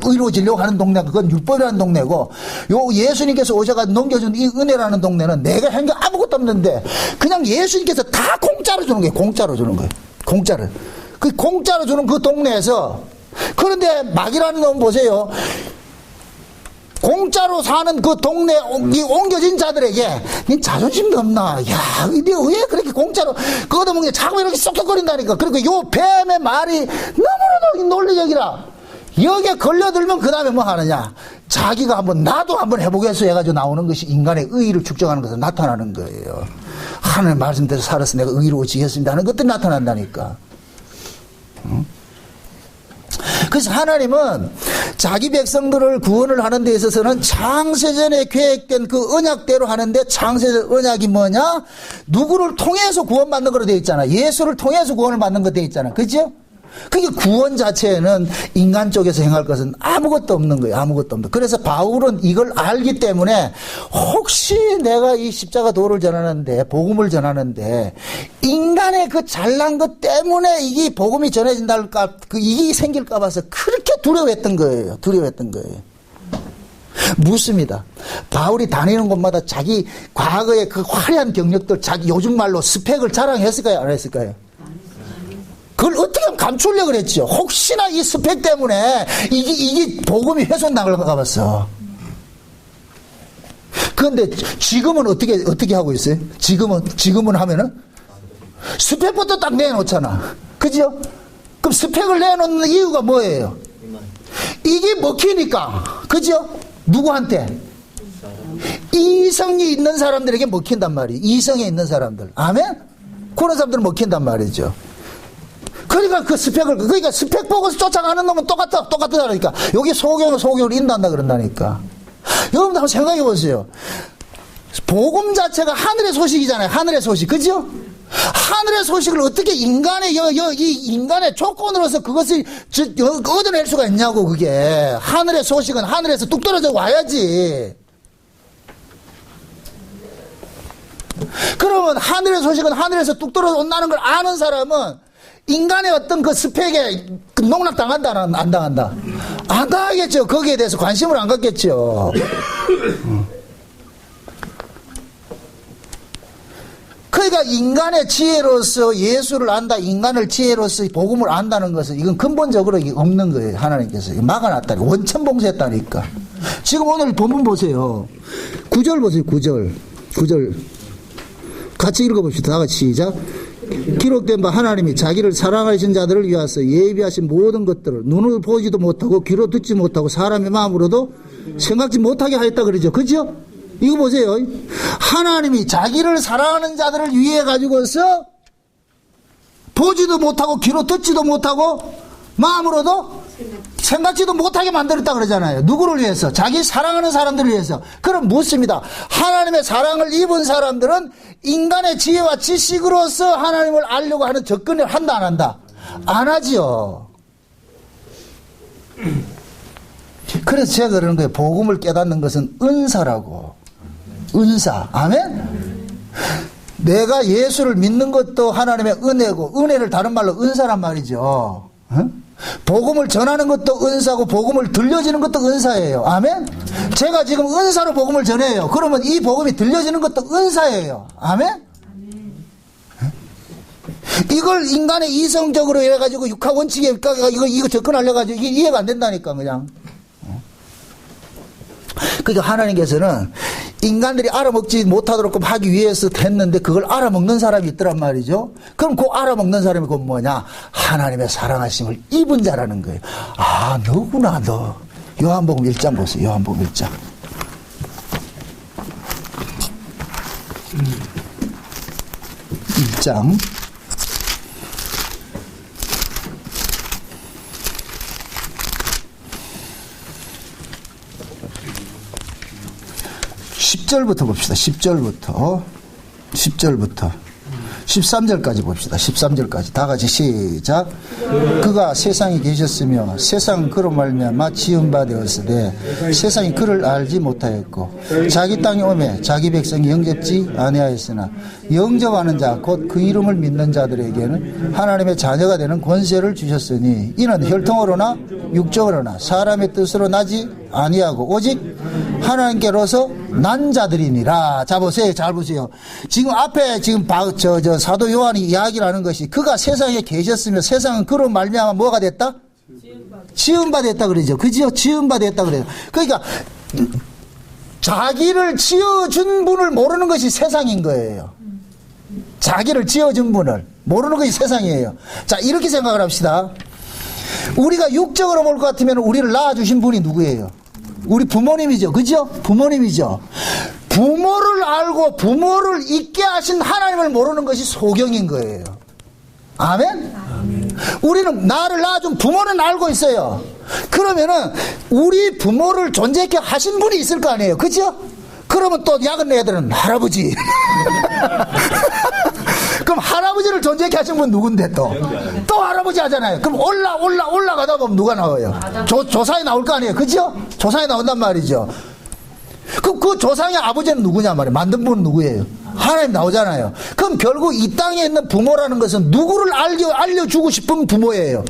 의로워지려고 하는 동네가 그건 율법이라는 동네고, 요 예수님께서 오셔가지고 넘겨준 이 은혜라는 동네는 내가 한 게 아무것도 없는데 그냥 예수님께서 다 공짜로 주는 거예요. 공짜로 주는 거예요. 공짜로. 그 공짜로 주는 그 동네에서. 그런데 막이라는 놈 보세요. 공짜로 사는 그 동네에 옮겨진 자들에게 니 자존심도 없나? 야, 니 왜 그렇게 공짜로 얻어먹는 게 자꾸 이렇게 쏙쏙거린다니까. 그리고 요 뱀의 말이 너무나도 논리적이라. 여기에 걸려들면 그 다음에 뭐 하느냐? 자기가 나도 한번 해보겠어 해가지고 나오는 것이 인간의 의의를 측정하는 것으로 나타나는 거예요. 하나님 말씀대로 살아서 내가 의로워지겠습니다 하는 것들이 나타난다니까. 응? 그래서 하나님은 자기 백성들을 구원을 하는 데 있어서는 창세전에 계획된 그 언약대로 하는데, 창세전 언약이 뭐냐? 누구를 통해서 구원받는 거로 되어 있잖아. 예수를 통해서 구원을 받는 거 되어 있잖아. 그죠? 그게 구원 자체에는 인간 쪽에서 행할 것은 아무것도 없는 거예요. 아무것도 없는. 그래서 바울은 이걸 알기 때문에 혹시 내가 이 십자가 도를 전하는데, 복음을 전하는데 인간의 그 잘난 것 때문에 이게 복음이 전해진다 할까, 이게 생길까 봐서 그렇게 두려워했던 거예요. 두려워했던 거예요. 묻습니다. 바울이 다니는 곳마다 자기 과거의 그 화려한 경력들, 자기 요즘 말로 스펙을 자랑했을까요? 안 했을까요? 그걸 어떻게 하면 감추려고 그랬죠. 혹시나 이 스펙 때문에 이게 복음이 훼손당할까 봤어. 그런데 지금은 어떻게 하고 있어요? 지금은 하면은 스펙부터 딱 내놓잖아. 그죠? 그럼 스펙을 내놓는 이유가 뭐예요? 이게 먹히니까. 그죠? 누구한테? 이성이 있는 사람들에게 먹힌단 말이에요. 이성에 있는 사람들. 아멘? 그런 사람들은 먹힌단 말이죠. 그러니까 그러니까 스펙 보고서 쫓아가는 놈은 똑같다니까. 여기 소경을 인도한다 그런다니까. 여러분들 한번 생각해 보세요. 복음 자체가 하늘의 소식이잖아요. 하늘의 소식. 그죠? 하늘의 소식을 어떻게 인간의 조건으로서 그것을 얻어낼 수가 있냐고, 그게. 하늘의 소식은 하늘에서 뚝 떨어져 와야지. 그러면 하늘의 소식은 하늘에서 뚝 떨어져 온다는 걸 아는 사람은 인간의 어떤 그 스펙에 농락당한다, 안 당한다? 안 당하겠죠. 거기에 대해서 관심을 안 갖겠죠. 그러니까 인간의 지혜로서 예수를 안다, 인간을 지혜로서 복음을 안다는 것은 이건 근본적으로 없는 거예요. 하나님께서 막아놨다니, 원천봉쇄했다니까. 지금 오늘 본문 보세요. 9절 보세요. 9절 같이 읽어봅시다. 다 같이 시작. 기록된 바 하나님이 자기를 사랑하신 자들을 위하여 예비하신 모든 것들을 눈으로 보지도 못하고 귀로 듣지 못하고 사람의 마음으로도 생각지 못하게 하였다 그러죠. 그죠? 이거 보세요. 하나님이 자기를 사랑하는 자들을 위해 가지고서 보지도 못하고 귀로 듣지도 못하고 마음으로도 생각지도 못하게 만들었다 그러잖아요. 누구를 위해서? 자기 사랑하는 사람들을 위해서. 그럼 묻습니다. 하나님의 사랑을 입은 사람들은 인간의 지혜와 지식으로서 하나님을 알려고 하는 접근을 한다 안 한다? 안 하지요. 그래서 제가 그러는 거예요. 복음을 깨닫는 것은 은사라고. 은사. 아멘? 내가 예수를 믿는 것도 하나님의 은혜고, 은혜를 다른 말로 은사란 말이죠. 복음을 전하는 것도 은사고, 복음을 들려지는 것도 은사예요. 아멘? 제가 지금 은사로 복음을 전해요. 그러면 이 복음이 들려지는 것도 은사예요. 아멘? 이걸 인간의 이성적으로 해가지고 육하 원칙에 이거 접근하려가지고 이게 이해가 안 된다니까, 그냥. 그러니까 하나님께서는 인간들이 알아먹지 못하도록 하기 위해서 했는데 그걸 알아먹는 사람이 있더란 말이죠. 그럼 그 알아먹는 사람이 그건 뭐냐? 하나님의 사랑하심을 입은 자라는 거예요. 아, 너구나, 너. 요한복음 1장 보세요. 요한복음 1장. 1장. 10절부터 봅시다. 10절부터 13절까지 봅시다. 13절까지 다 같이 시작. 그가 세상에 계셨으며 세상은 그로 말미암아 지은 바 되었으되 세상이 그를 알지 못하였고 자기 땅에 오매 자기 백성이 영접지 아니하였으나 영접하는 자 곧 그 이름을 믿는 자들에게는 하나님의 자녀가 되는 권세를 주셨으니 이는 혈통으로나 육적으로나 사람의 뜻으로 나지 아니하고 오직 하나님께로서 난 자들이니라. 자 보세요. 잘 보세요. 지금 앞에 지금 사도 요한이 이야기를 하는 것이 그가 세상에 계셨으며 세상은 그로 말미암아 뭐가 됐다? 지은 바 됐다 그러죠. 그죠? 지은 바 됐다 그래요. 그러니까 자기를 지어준 분을 모르는 것이 세상인 거예요. 자기를 지어준 분을 모르는 것이 세상이에요. 자, 이렇게 생각을 합시다. 우리가 육적으로 볼 것 같으면 우리를 낳아주신 분이 누구예요? 우리 부모님이죠. 그죠? 부모님이죠. 부모를 알고 부모를 잊게 하신 하나님을 모르는 것이 소경인 거예요. 아멘? 우리는 나를 낳아준 부모는 알고 있어요. 그러면은 우리 부모를 존재케 하신 분이 있을 거 아니에요. 그죠? 그러면 또 야근 애들은 할아버지. 그럼 할아버지를 존재케 하신 분 누군데 또 할아버지 하잖아요. 그럼 올라가다 보면 누가 나와요? 조상이 나올 거 아니에요. 그죠? 조상이 나온단 말이죠. 그럼 그 조상의 아버지는 누구냐 말이에요. 만든 분은 누구예요? 하나님 나오잖아요. 그럼 결국 이 땅에 있는 부모라는 것은 누구를 알려주고 싶은 부모예요.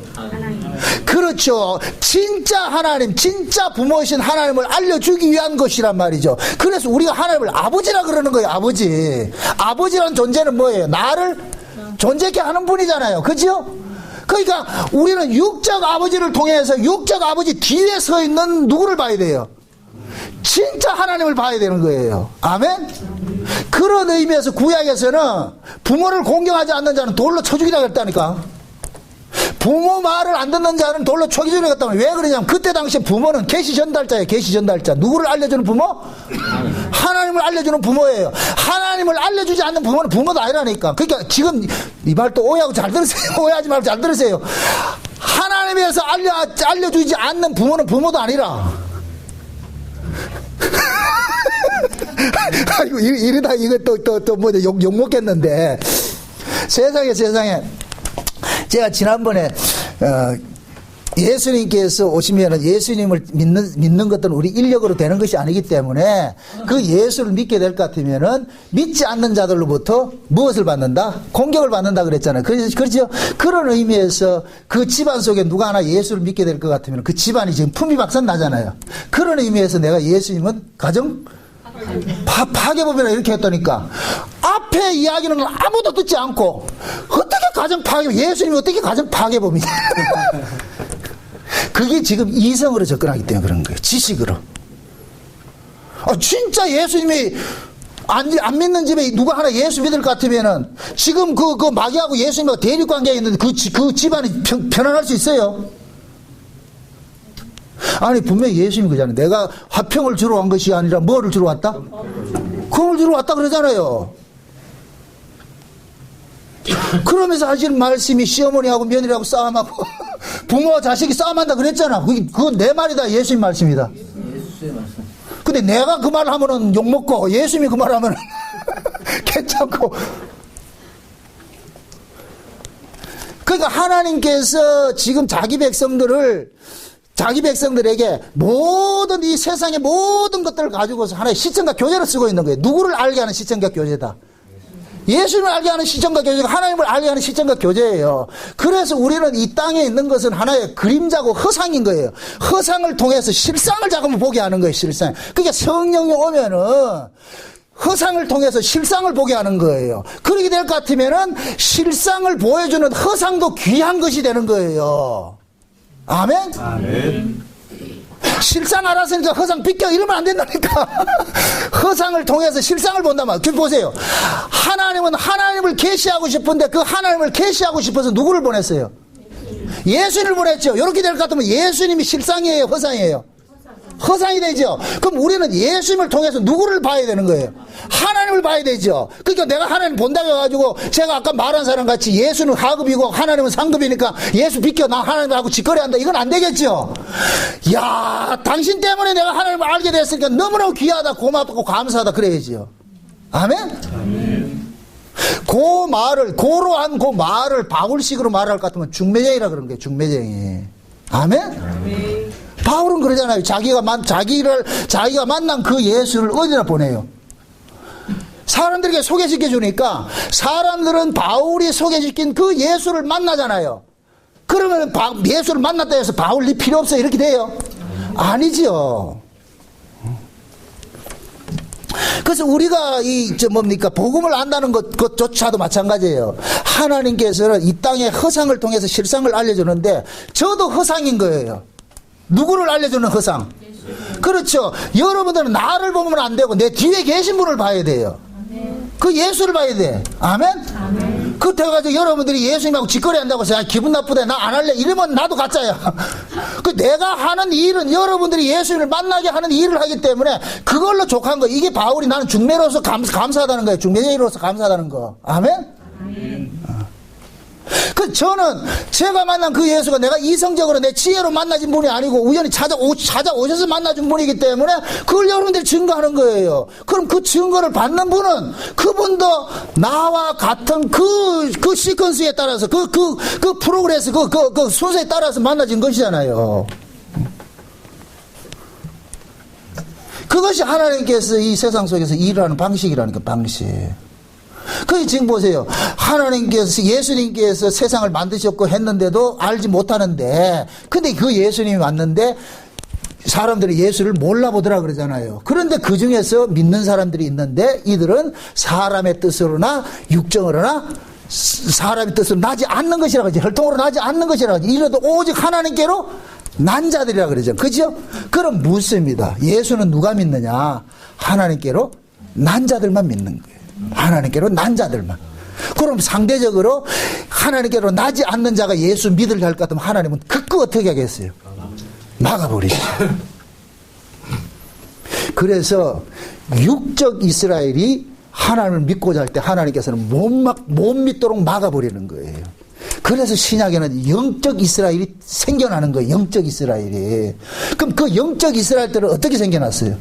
그렇죠. 진짜 하나님, 진짜 부모이신 하나님을 알려주기 위한 것이란 말이죠. 그래서 우리가 하나님을 아버지라 그러는 거예요. 아버지라는 존재는 뭐예요? 나를 존재케 하는 분이잖아요. 그죠? 그러니까 우리는 육적 아버지를 통해서 육적 아버지 뒤에 서 있는 누구를 봐야 돼요? 진짜 하나님을 봐야 되는 거예요. 아멘? 그런 의미에서 구약에서는 부모를 공경하지 않는 자는 돌로 쳐 죽이라고 했다니까. 부모 말을 안 듣는 자는 돌로 쳐 죽이라고 했다면 왜 그러냐면 그때 당시에 부모는 계시 전달자예요. 계시 전달자. 누구를 알려주는 부모? 하나님을 알려주는 부모예요. 하나님을 알려주지 않는 부모는 부모도 아니라니까. 그러니까 지금 이 말 또 오해하고 잘 들으세요. 오해하지 말고 잘 들으세요. 하나님에서 알려주지 않는 부모는 부모도 아니라. 아이고, 이러다 이거 또 욕 먹겠는데. 세상에. 제가 지난번에, 예수님께서 오시면은 예수님을 믿는 것들은 우리 인력으로 되는 것이 아니기 때문에 그 예수를 믿게 될 것 같으면은 믿지 않는 자들로부터 무엇을 받는다? 공격을 받는다 그랬잖아요. 그렇죠? 그런 의미에서 그 집안 속에 누가 하나 예수를 믿게 될 것 같으면 그 집안이 지금 품위박산 나잖아요. 그런 의미에서 내가 예수님은 가정 파괴범이라 이렇게 했다니까. 앞에 이야기는 아무도 듣지 않고 어떻게 가정 파괴, 예수님이 어떻게 가정 파괴범이냐. 그게 지금 이성으로 접근하기 때문에 그런 거예요. 지식으로. 진짜 예수님이 안 믿는 집에 누가 하나 예수 믿을 것 같으면은 지금 그 마귀하고 예수님하고 대립 관계에 있는데 그 집안이 편안할 수 있어요? 아니, 분명히 예수님이 그러잖아요. 내가 화평을 주러 온 것이 아니라 뭐를 주러 왔다? 금을 주러 왔다 그러잖아요. 그러면서 하시는 말씀이 시어머니하고 며느리하고 싸움하고 부모와 자식이 싸움한다 그랬잖아. 그건 내 말이다. 예수님 말씀이다. 근데 내가 그 말 하면은 욕먹고 예수님이 그 말 하면은 괜찮고. 그러니까 하나님께서 지금 자기 백성들에게 모든 이 세상의 모든 것들을 가지고서 하나의 시청각 교재를 쓰고 있는 거예요. 누구를 알게 하는 시청각 교재다. 예수님을 알게 하는 시청각 교재가 하나님을 알게 하는 시청각 교재예요. 그래서 우리는 이 땅에 있는 것은 하나의 그림자고 허상인 거예요. 허상을 통해서 실상을 자꾸만 보게 하는 거예요. 실상. 그러니까 성령이 오면은 허상을 통해서 실상을 보게 하는 거예요. 그렇게 될 것 같으면은 실상을 보여주는 허상도 귀한 것이 되는 거예요. 아멘? 아멘. 실상 알았으니까 허상 비껴 이러면 안 된다니까. 허상을 통해서 실상을 본다면 지금 보세요. 하나님은 하나님을 계시하고 싶은데 그 하나님을 계시하고 싶어서 누구를 보냈어요? 예수님을 보냈죠. 이렇게 될 것 같으면 예수님이 실상이에요, 허상이에요? 허상이 되죠. 그럼 우리는 예수님을 통해서 누구를 봐야 되는 거예요? 하나님을 봐야 되죠. 그러니까 내가 하나님 본다고 해가지고 제가 아까 말한 사람 같이 예수는 하급이고 하나님은 상급이니까 예수 비켜 나 하나님하고 직거래한다. 이건 안 되겠죠. 야, 당신 때문에 내가 하나님을 알게 됐으니까 너무너무 귀하다, 고맙고 감사하다 그래야지요. 아멘? 아멘. 고로한 그 말을 바울식으로 말할 것 같으면 중매쟁이라 그런 거예요. 중매쟁이. 아멘? 아멘. 바울은 그러잖아요. 자기가 만난 그 예수를 어디나 보내요? 사람들에게 소개시켜 주니까 사람들은 바울이 소개시킨 그 예수를 만나잖아요. 그러면 예수를 만났다 해서 바울 니 필요 없어 이렇게 돼요? 아니지요. 그래서 우리가 복음을 안다는 것조차도 마찬가지예요. 하나님께서는 이 땅의 허상을 통해서 실상을 알려주는데 저도 허상인 거예요. 누구를 알려주는 허상? 그렇죠. 여러분들은 나를 보면 안 되고 내 뒤에 계신 분을 봐야 돼요. 그 예수를 봐야 돼. 아멘? 그때가지고 여러분들이 예수님하고 직거래 한다고 해서 기분 나쁘다 나 안 할래 이러면 나도 가짜야. 그 내가 하는 일은 여러분들이 예수님을 만나게 하는 일을 하기 때문에 그걸로 족한 거. 이게 바울이 나는 중매로서 감사하다는 거예요. 중매쟁이로서 감사하다는 거. 아멘? 저는 제가 만난 그 예수가 내가 이성적으로 내 지혜로 만나진 분이 아니고 우연히 찾아오셔서 만나준 분이기 때문에 그걸 여러분들이 증거하는 거예요. 그럼 그 증거를 받는 분은 그분도 나와 같은 그 시퀀스에 따라서 그 프로그레스 그 순서에 따라서 만나진 것이잖아요. 그것이 하나님께서 이 세상 속에서 일하는 방식이라니까, 방식. 그 지금 보세요. 하나님께서 예수님께서 세상을 만드셨고 했는데도 알지 못하는데, 근데 그 예수님이 왔는데 사람들이 예수를 몰라보더라 그러잖아요. 그런데 그 중에서 믿는 사람들이 있는데 이들은 사람의 뜻으로나 육정으로나 사람의 뜻으로 나지 않는 것이라고 하지, 혈통으로 나지 않는 것이라고 하지. 이래도 오직 하나님께로 난 자들이라 그러죠. 그죠? 그럼 묻습니다. 예수는 누가 믿느냐? 하나님께로 난 자들만 믿는 거예요. 하나님께로 난 자들만. 그럼 상대적으로 하나님께로 나지 않는 자가 예수 믿으려 할 것 같으면 하나님은 그거 어떻게 하겠어요? 막아버리죠. 그래서 육적 이스라엘이 하나님을 믿고자 할 때 하나님께서는 못 믿도록 막아버리는 거예요. 그래서 신약에는 영적 이스라엘이 생겨나는 거예요. 영적 이스라엘이. 그럼 그 영적 이스라엘들은 어떻게 생겨났어요?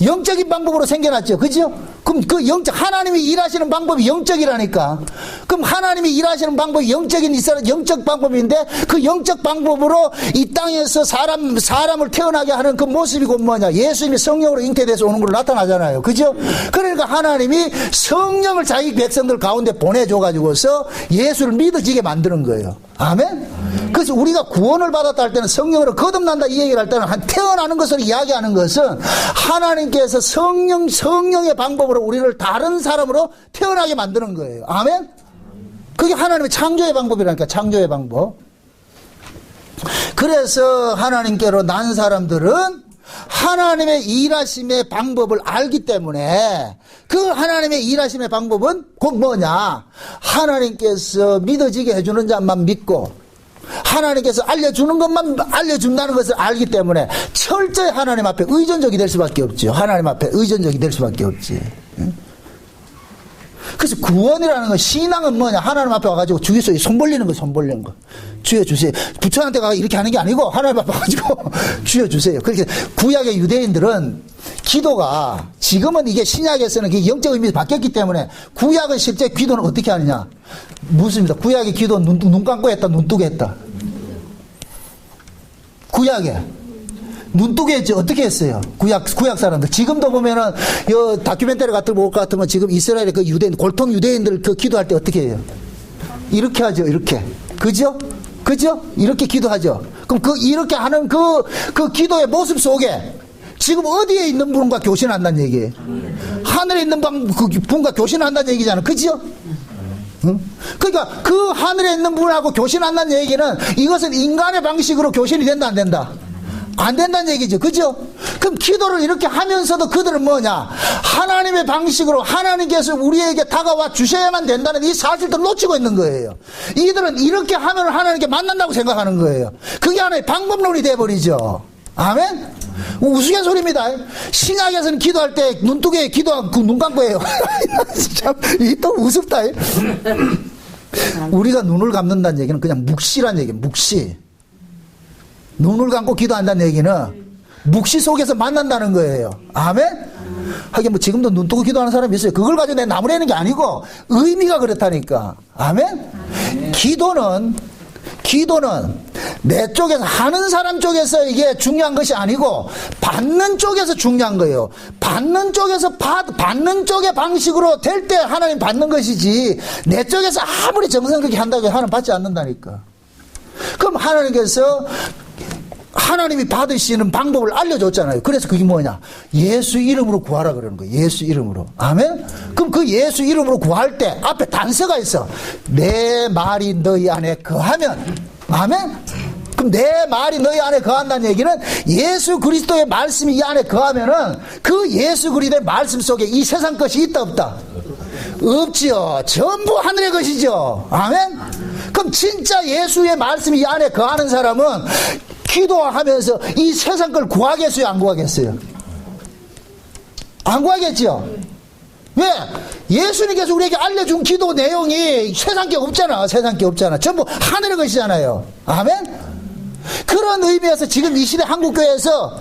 영적인 방법으로 생겨났죠. 그죠? 그럼 그 하나님이 일하시는 방법이 영적이라니까. 그럼 하나님이 일하시는 방법이 영적 방법인데 그 영적 방법으로 이 땅에서 사람을 태어나게 하는 그 모습이 곧 뭐냐? 예수님이 성령으로 잉태돼서 오는 걸로 나타나잖아요. 그죠? 그러니까 하나님이 성령을 자기 백성들 가운데 보내줘가지고서 예수를 믿어지게 만드는 거예요. 아멘? 그래서 우리가 구원을 받았다 할 때는 성령으로 거듭난다 이 얘기를 할 때는 태어나는 것을 이야기하는 것은 하나님께서 성령의 방법으로 우리를 다른 사람으로 태어나게 만드는 거예요. 아멘? 그게 하나님의 창조의 방법이라니까, 창조의 방법. 그래서 하나님께로 난 사람들은 하나님의 일하심의 방법을 알기 때문에 그 하나님의 일하심의 방법은 곧 뭐냐? 하나님께서 믿어지게 해주는 자만 믿고 하나님께서 알려주는 것만 알려준다는 것을 알기 때문에 철저히 하나님 앞에 의존적이 될 수밖에 없죠. 하나님 앞에 의존적이 될 수밖에 없지. 그래서 구원이라는 건, 신앙은 뭐냐? 하나님 앞에 와가지고 주에서 손 벌리는 거, 손 벌리는 거. 주여 주세요. 부처한테 가서 이렇게 하는 게 아니고 하나님 앞에 와가지고 주여 주세요. 그렇게 구약의 유대인들은 기도가, 지금은 이게 신약에서는 그게 영적 의미가 바뀌었기 때문에 구약은 실제 기도는 어떻게 하느냐? 무엇입니다. 구약의 기도는 눈 감고 했다, 눈 뜨고 했다. 구약에 눈 뜨게 했지. 어떻게 했어요? 구약 사람들. 지금도 보면은, 다큐멘터리 같은 거 볼 것 같으면 지금 이스라엘의 그 유대인, 골통 유대인들 그 기도할 때 어떻게 해요? 이렇게 하죠, 이렇게. 그죠? 그죠? 이렇게 기도하죠. 그럼 이렇게 하는 그 기도의 모습 속에 지금 어디에 있는 분과 교신한다는 얘기예요? 하늘에 있는 분과 교신한다는 얘기잖아. 그죠? 응? 그러니까 그 하늘에 있는 분하고 교신한다는 얘기는 이것은 인간의 방식으로 교신이 된다, 안 된다? 안 된다는 얘기죠. 그죠? 그럼 기도를 이렇게 하면서도 그들은 뭐냐? 하나님의 방식으로 하나님께서 우리에게 다가와 주셔야만 된다는 이 사실도 놓치고 있는 거예요. 이들은 이렇게 하면 하나님께 만난다고 생각하는 거예요. 그게 하나의 방법론이 돼버리죠. 아멘? 우스갯소리입니다. 신약에서는 기도할 때 눈뜨게 기도하고 눈 감고 해요. 참, 이게 또 우습다. 우리가 눈을 감는다는 얘기는 그냥 묵시란 얘기예요. 묵시. 눈을 감고 기도한다는 얘기는 묵시 속에서 만난다는 거예요. 아멘? 하긴 뭐 지금도 눈 뜨고 기도하는 사람이 있어요. 그걸 가지고 내 나무라는 게 아니고 의미가 그렇다니까. 아멘? 기도는 내 쪽에서, 하는 사람 쪽에서 이게 중요한 것이 아니고 받는 쪽에서 중요한 거예요. 받는 쪽에서 받는 쪽의 방식으로 될 때 하나님 받는 것이지, 내 쪽에서 아무리 정성스럽게 한다고 하나님 받지 않는다니까. 그럼 하나님께서 하나님이 받으시는 방법을 알려줬잖아요. 그래서 그게 뭐냐? 예수 이름으로 구하라 그러는 거예요. 예수 이름으로. 아멘? 그럼 그 예수 이름으로 구할 때 앞에 단서가 있어. 내 말이 너희 안에 거하면. 아멘? 그럼 내 말이 너희 안에 거한다는 얘기는 예수 그리스도의 말씀이 이 안에 거하면은 그 예수 그리스도의 말씀 속에 이 세상 것이 있다, 없다? 없지요. 전부 하늘의 것이죠. 아멘? 그럼 진짜 예수의 말씀이 이 안에 거하는 사람은 기도하면서 이 세상 걸 구하겠어요, 안 구하겠어요? 안 구하겠죠? 왜? 예수님께서 우리에게 알려준 기도 내용이 세상 게 없잖아. 세상 게 없잖아. 전부 하늘의 것이잖아요. 아멘? 그런 의미에서 지금 이 시대 한국교회에서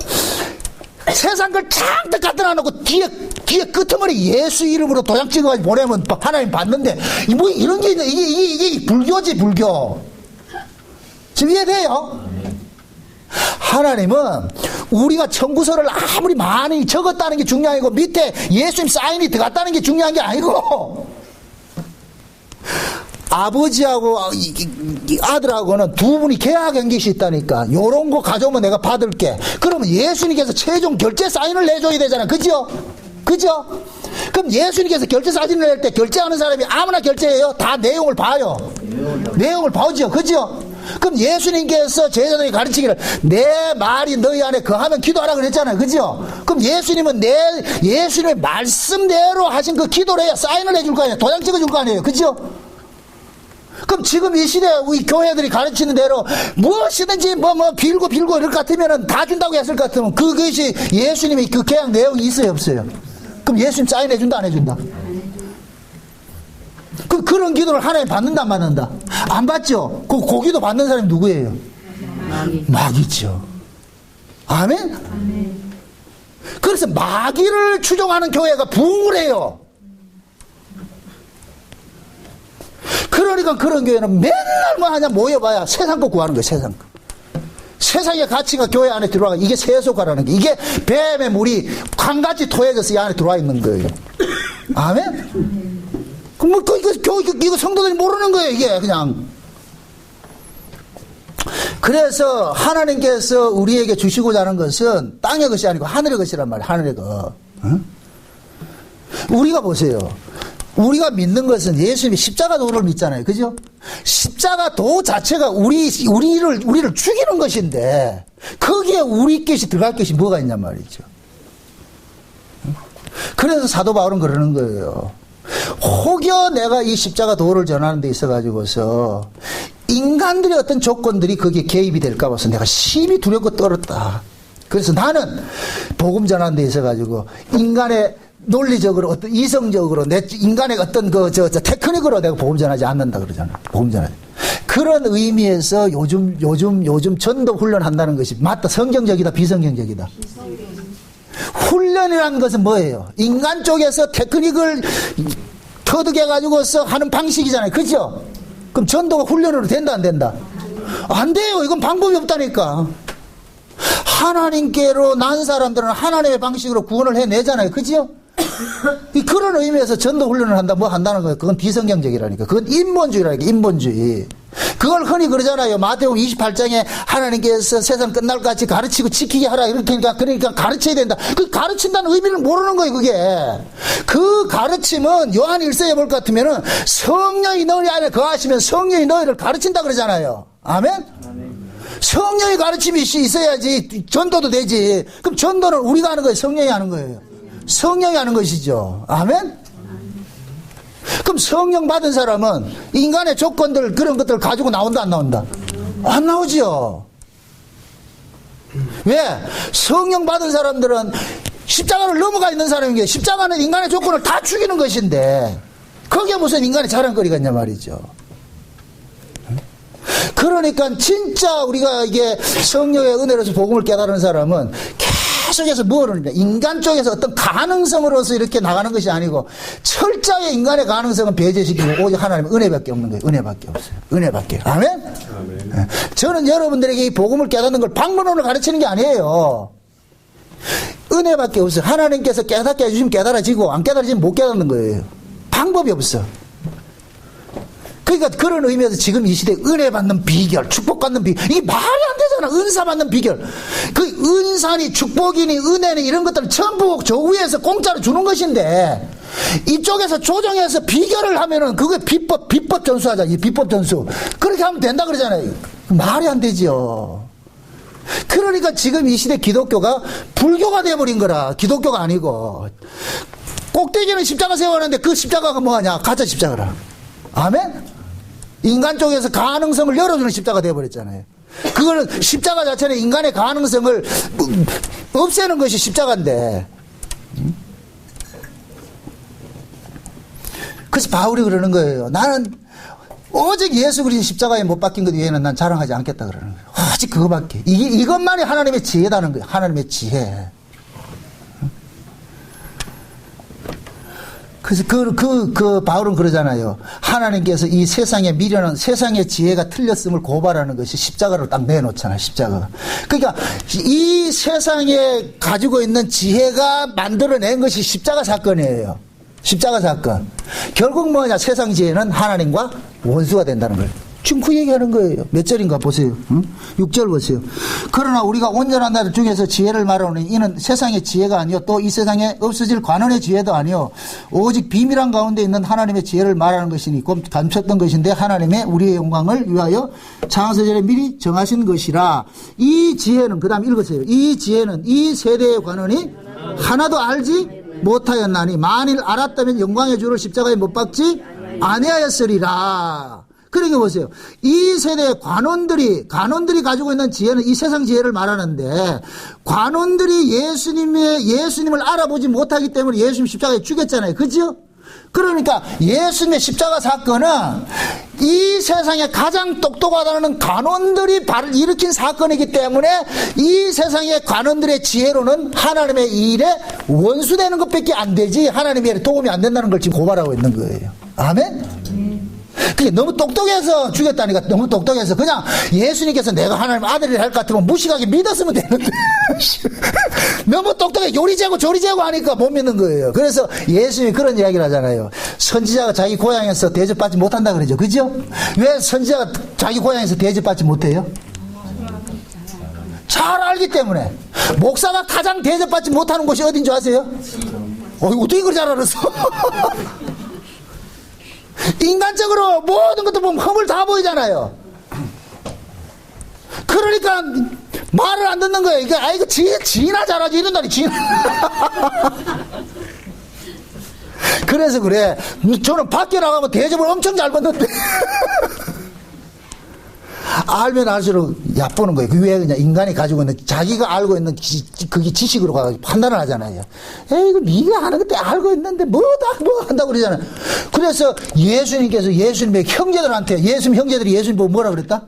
세상 걸 잔뜩 갖다 놔놓고 뒤에 끄트머리 예수 이름으로 도장 찍어가지고 보내면 하나님 받는데, 뭐 이런 게 있네. 이게 불교지, 불교. 지금 이해돼요? 하나님은 우리가 청구서를 아무리 많이 적었다는 게 중요하고 밑에 예수님 사인이 들어갔다는 게 중요한 게 아니고, 아버지하고 아들하고는 두 분이 계약 한 것이 있다니까. 요런 거 가져오면 내가 받을게. 그러면 예수님께서 최종 결제 사인을 내줘야 되잖아. 그죠? 그죠? 그럼 예수님께서 결제 사진을 낼 때 결제하는 사람이 아무나 결제해요? 다 내용을 봐요. 내용을 보죠. 그죠? 그럼 예수님께서 제자들에게 가르치기를 내 말이 너희 안에 거하면 기도하라 그랬잖아요. 그죠? 그럼 예수님은 예수님의 말씀대로 하신 그 기도를 해야 사인을 해줄 거 아니에요. 도장 찍어줄 거 아니에요. 그죠? 그럼 지금 이 시대 우리 교회들이 가르치는 대로 무엇이든지 빌고 이럴 것 같으면 다 준다고 했을 것 같으면 그것이 예수님이 그 계약 내용이 있어요, 없어요? 그럼 예수님 사인해 준다, 안 해준다? 그런 기도를 하나님 받는다, 안 받는다? 안 받죠? 그 기도 받는 사람이 누구예요? 마귀죠. 아멘? 그래서 마귀를 추종하는 교회가 부흥을 해요. 그러니까 그런 교회는 맨날 뭐 하냐, 모여봐야 세상 거 구하는 거예요, 세상 거. 세상의 가치가 교회 안에 들어와, 이게 세속화라는 게, 이게 뱀의 물이 강같이 토해져서 이 안에 들어와 있는 거예요. 아멘? 그럼 이거 성도들이 모르는 거예요, 이게 그냥. 그래서 하나님께서 우리에게 주시고자 하는 것은 땅의 것이 아니고 하늘의 것이란 말이에요. 하늘의 것. 응? 우리가 보세요. 우리가 믿는 것은 예수님이 십자가 도를 믿잖아요. 그죠? 십자가 도 자체가 우리를 죽이는 것인데, 거기에 우리 것이 들어갈 것이 뭐가 있냔 말이죠. 그래서 사도 바울은 그러는 거예요. 혹여 내가 이 십자가 도를 전하는 데 있어가지고서 인간들의 어떤 조건들이 거기에 개입이 될까 봐서 내가 심히 두렵고 떨었다. 그래서 나는 복음 전하는 데 있어가지고 인간의 논리적으로 어떤 이성적으로 내 인간의 어떤 테크닉으로 내가 복음 전하지 않는다 그러잖아. 복음 전하지. 그런 의미에서 요즘 전도 훈련한다는 것이 맞다. 성경적이다, 비성경적이다. 훈련이라는 것은 뭐예요? 인간 쪽에서 테크닉을 터득해 가지고서 하는 방식이잖아요. 그죠? 그럼 전도가 훈련으로 된다, 안 된다? 안 돼요. 이건 방법이 없다니까. 하나님께로 난 사람들은 하나님의 방식으로 구원을 해내잖아요. 그죠? 그런 의미에서 전도 훈련을 한다, 뭐 한다는 거예요. 그건 비성경적이라니까. 그건 인본주의라니까, 인본주의. 그걸 흔히 그러잖아요. 마태복음 28장에 하나님께서 세상 끝날까지 가르치고 지키게 하라. 그러니까 가르쳐야 된다. 그 가르친다는 의미를 모르는 거예요, 그게. 그 가르침은 요한 1서에 볼 것 같으면은 성령이 너희 안에 거하시면 성령이 너희를 가르친다 그러잖아요. 아멘? 성령의 가르침이 있어야지 전도도 되지. 그럼 전도는 우리가 하는 거예요, 성령이 하는 거예요. 성령이 하는 것이죠. 아멘? 그럼 성령 받은 사람은 인간의 조건들, 그런 것들을 가지고 나온다, 안 나온다? 안 나오죠. 왜? 성령 받은 사람들은 십자가를 넘어가 있는 사람인 게, 십자가는 인간의 조건을 다 죽이는 것인데 거기에 무슨 인간의 자랑거리가 있냐 말이죠. 그러니까 진짜 우리가 이게 성령의 은혜로서 복음을 깨달은 사람은 계속해서 뭐를 인간 쪽에서 어떤 가능성으로서 이렇게 나가는 것이 아니고 철저하게 인간의 가능성은 배제시키고 오직 하나님의 은혜밖에 없는 거예요. 은혜밖에 없어요. 은혜밖에. 아멘? 아멘. 저는 여러분들에게 이 복음을 깨닫는 걸 방문으로 가르치는 게 아니에요. 은혜밖에 없어요. 하나님께서 깨닫게 해주시면 깨달아지고 안 깨달아지면 못 깨닫는 거예요. 방법이 없어. 그러니까 그런 의미에서 지금 이 시대에 은혜 받는 비결, 축복 받는 비결, 이게 말이 안 되잖아. 은사 받는 비결. 그 은사니 축복이니 은혜니 이런 것들은 전부 저 위에서 공짜로 주는 것인데 이쪽에서 조정해서 비결을 하면은 그게 비법 전수하자. 이 비법 전수. 그렇게 하면 된다 그러잖아요. 말이 안 되죠. 그러니까 지금 이 시대 기독교가 불교가 되어버린 거라. 기독교가 아니고. 꼭대기는 십자가 세워놨는데 그 십자가가 뭐하냐? 가짜 십자가라. 아멘? 인간 쪽에서 가능성을 열어주는 십자가 되어버렸잖아요. 그거는 십자가 자체는 인간의 가능성을 없애는 것이 십자가인데. 그래서 바울이 그러는 거예요. 나는 오직 예수 그리스도 십자가에 못 박힌 것 외에는 난 자랑하지 않겠다 그러는 거예요. 오직 그거밖에. 이것만이 하나님의 지혜다는 거예요. 하나님의 지혜. 그래서 바울은 그러잖아요. 하나님께서 이 세상에 미련한 세상의 지혜가 틀렸음을 고발하는 것이 십자가로 딱 내놓잖아요. 십자가가. 그러니까 이 세상에 가지고 있는 지혜가 만들어낸 것이 십자가 사건이에요. 십자가 사건. 결국 뭐냐? 세상 지혜는 하나님과 원수가 된다는 거예요. 지금 그 얘기하는 거예요. 몇 절인가 보세요. 6절 보세요. 그러나 우리가 온전한 날 중에서 지혜를 말하노니 이는 세상의 지혜가 아니요 또 이 세상에 없어질 관원의 지혜도 아니요 오직 비밀한 가운데 있는 하나님의 지혜를 말하는 것이니 곧 감췄던 것인데 하나님의 우리의 영광을 위하여 창세전에 미리 정하신 것이라. 이 지혜는, 그 다음 읽으세요. 이 지혜는 이 세대의 관원이 하나도 알지 못하였나니 만일 알았다면 영광의 주를 십자가에 못 박지 아니하였으리라. 그러니까 보세요. 이 세대의 관원들이 가지고 있는 지혜는 이 세상 지혜를 말하는데, 관원들이 예수님을 알아보지 못하기 때문에 예수님 십자가에 죽였잖아요. 그죠? 그러니까 예수님의 십자가 사건은 이 세상에 가장 똑똑하다는 관원들이 발을 일으킨 사건이기 때문에 이 세상의 관원들의 지혜로는 하나님의 일에 원수되는 것밖에 안 되지 하나님의 일에 도움이 안 된다는 걸 지금 고발하고 있는 거예요. 아멘? 그게 너무 똑똑해서 죽였다니까. 너무 똑똑해서 그냥 예수님께서 내가 하나님 아들이라 할 것 같으면 무식하게 믿었으면 되는데 너무 똑똑해 요리재고 조리재고 하니까 못 믿는 거예요. 그래서 예수님이 그런 이야기를 하잖아요. 선지자가 자기 고향에서 대접받지 못한다 그러죠. 그죠? 왜 선지자가 자기 고향에서 대접받지 못해요? 잘 알기 때문에. 목사가 가장 대접받지 못하는 곳이 어딘 줄 아세요? 어떻게 그걸 잘 알았어? 인간적으로 모든 것도 보면 허물 다 보이잖아요. 그러니까 말을 안 듣는 거예요. 이게 이거 지나 잘하지 이런다니 지나. 그래서 그래. 저는 밖에 나가면 대접을 엄청 잘 받는데. 알면 알수록 얕보는 거예요. 그 왜 그냥 인간이 가지고 있는 자기가 알고 있는 그게 지식으로 가지고 판단을 하잖아요. 이거 네가 하는 것도 알고 있는데 뭐 한다고 그러잖아요. 그래서 예수님께서 예수님의 형제들한테 예수님 형제들이 예수님 보고 뭐라 그랬다?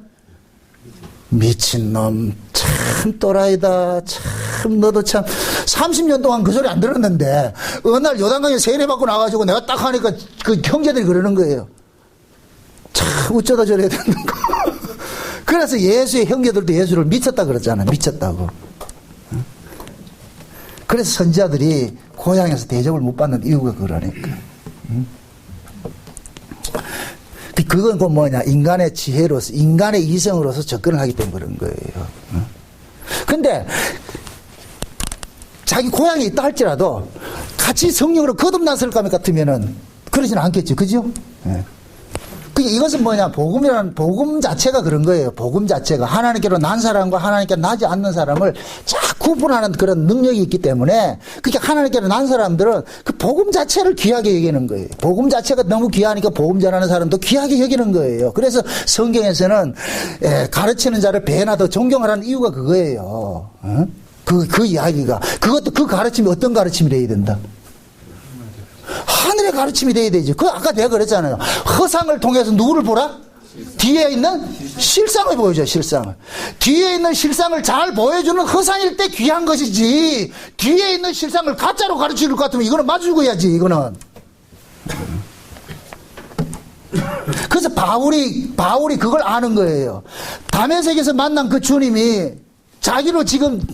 미친놈 참 또라이다. 참 너도 참 30년 동안 그 소리 안 들었는데 어느 날 요단강에 세례 받고 나가지고 내가 딱 하니까 그 형제들이 그러는 거예요. 참 어쩌다 저래야 되는 거. 그래서 예수의 형제들도 예수를 미쳤다 그랬잖아요. 미쳤다고. 그래서 선지자들이 고향에서 대접을 못 받는 이유가 그러니까. 그건 그 뭐냐, 인간의 지혜로서, 인간의 이성으로서 접근을 하기 때문에 그런 거예요. 근데 자기 고향에 있다 할지라도 같이 성령으로 거듭났을 것 같으면은 그러지는 않겠죠. 그죠? 네. 이것은 뭐냐, 복음 자체가 그런 거예요. 복음 자체가 하나님께로 난 사람과 하나님께 나지 않는 사람을 쫙 구분하는 그런 능력이 있기 때문에, 그게 하나님께로 난 사람들은 그 복음 자체를 귀하게 여기는 거예요. 복음 자체가 너무 귀하니까 복음 전하는 사람도 귀하게 여기는 거예요. 그래서 성경에서는 가르치는 자를 배나 더 존경하라는 이유가 그거예요. 그 이야기가. 그것도 그 가르침이 어떤 가르침이 돼야 된다? 하늘의 가르침이 돼야 되죠. 아까 내가 그랬잖아요. 허상을 통해서 누구를 보라? 뒤에 있는 실상을 보여줘요. 실상을. 뒤에 있는 실상을 잘 보여주는 허상일 때 귀한 것이지, 뒤에 있는 실상을 가짜로 가르칠 것 같으면 이거는 마주고 해야지. 이거는. 그래서 바울이 그걸 아는 거예요. 다메섹에서 만난 그 주님이 자기로 지금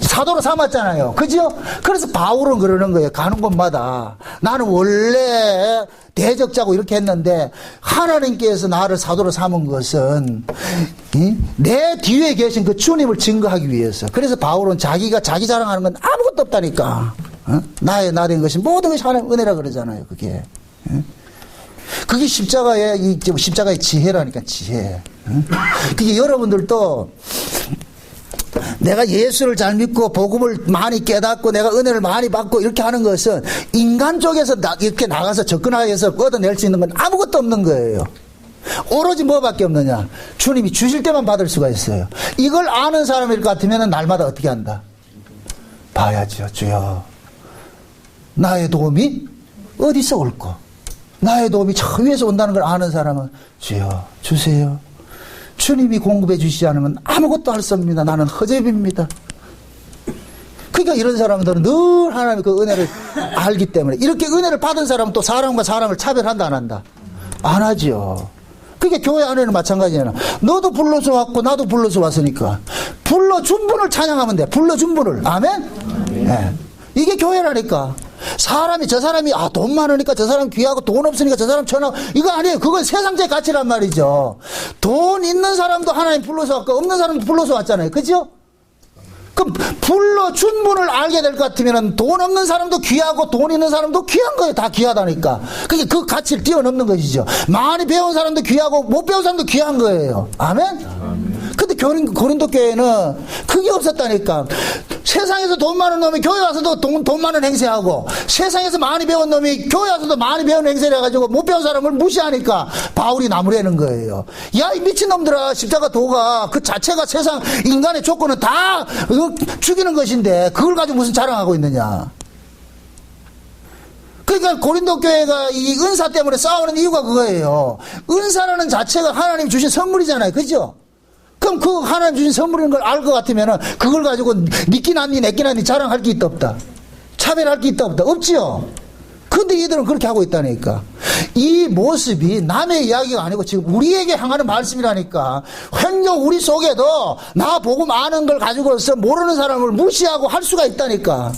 사도로 삼았잖아요. 그죠? 그래서 바울은 그러는 거예요. 가는 곳마다 나는 원래 대적자고 이렇게 했는데 하나님께서 나를 사도로 삼은 것은 내 뒤에 계신 그 주님을 증거하기 위해서. 그래서 바울은 자기가 자기 자랑하는 건 아무것도 없다니까. 나의 나 된 것이 모든 것이 하나님의 은혜라 그러잖아요. 그게 십자가의 지혜라니까. 지혜. 그게 여러분들도 내가 예수를 잘 믿고 복음을 많이 깨닫고 내가 은혜를 많이 받고 이렇게 하는 것은 인간 쪽에서 이렇게 나가서 접근하여서 얻어낼 수 있는 건 아무것도 없는 거예요. 오로지 뭐밖에 없느냐, 주님이 주실 때만 받을 수가 있어요. 이걸 아는 사람일 것 같으면 날마다 어떻게 한다? 봐야죠. 주여, 나의 도움이 어디서 올까? 나의 도움이 저 위에서 온다는 걸 아는 사람은 주여 주세요. 주님이 공급해 주시지 않으면 아무것도 할 수 없습니다. 나는 허접입니다. 그러니까 이런 사람들은 늘 하나님의 그 은혜를 알기 때문에, 이렇게 은혜를 받은 사람은 또 사람과 사람을 차별한다 안 한다? 안 하죠. 그게 교회 안에는 마찬가지잖아. 너도 불러서 왔고 나도 불러서 왔으니까 불러준 분을 찬양하면 돼. 불러준 분을. 아멘? 네. 이게 교회라니까. 저 사람이 돈 많으니까 저 사람 귀하고 돈 없으니까 저 사람 천하고, 이거 아니에요. 그건 세상적 가치란 말이죠. 돈 있는 사람도 하나님 불러서 왔고 없는 사람도 불러서 왔잖아요. 그죠? 그럼 불러준 분을 알게 될 것 같으면 돈 없는 사람도 귀하고 돈 있는 사람도 귀한 거예요. 다 귀하다니까. 그게 그 가치를 뛰어넘는 것이죠. 많이 배운 사람도 귀하고 못 배운 사람도 귀한 거예요. 아멘? 근데 고린도 교회는 그게 없었다니까. 세상에서 돈 많은 놈이 교회 와서도 돈 많은 행세하고, 세상에서 많이 배운 놈이 교회 와서도 많이 배운 행세를 해가지고 못 배운 사람을 무시하니까 바울이 나무라는 거예요. 야, 이 미친놈들아, 십자가 도가 그 자체가 세상 인간의 조건은 다 죽이는 것인데 그걸 가지고 무슨 자랑하고 있느냐. 그러니까 고린도 교회가 이 은사 때문에 싸우는 이유가 그거예요. 은사라는 자체가 하나님 주신 선물이잖아요. 그죠? 그럼 그 하나님 주신 선물인 걸 알 것 같으면은 그걸 가지고 니끼 났니 내끼 났니 자랑할 게 있다 없다? 차별할 게 있다 없다? 없지요. 근데 이들은 그렇게 하고 있다니까. 이 모습이 남의 이야기가 아니고 지금 우리에게 향하는 말씀이라니까. 횡령 우리 속에도 나 복음 아는 걸 가지고서 모르는 사람을 무시하고 할 수가 있다니까.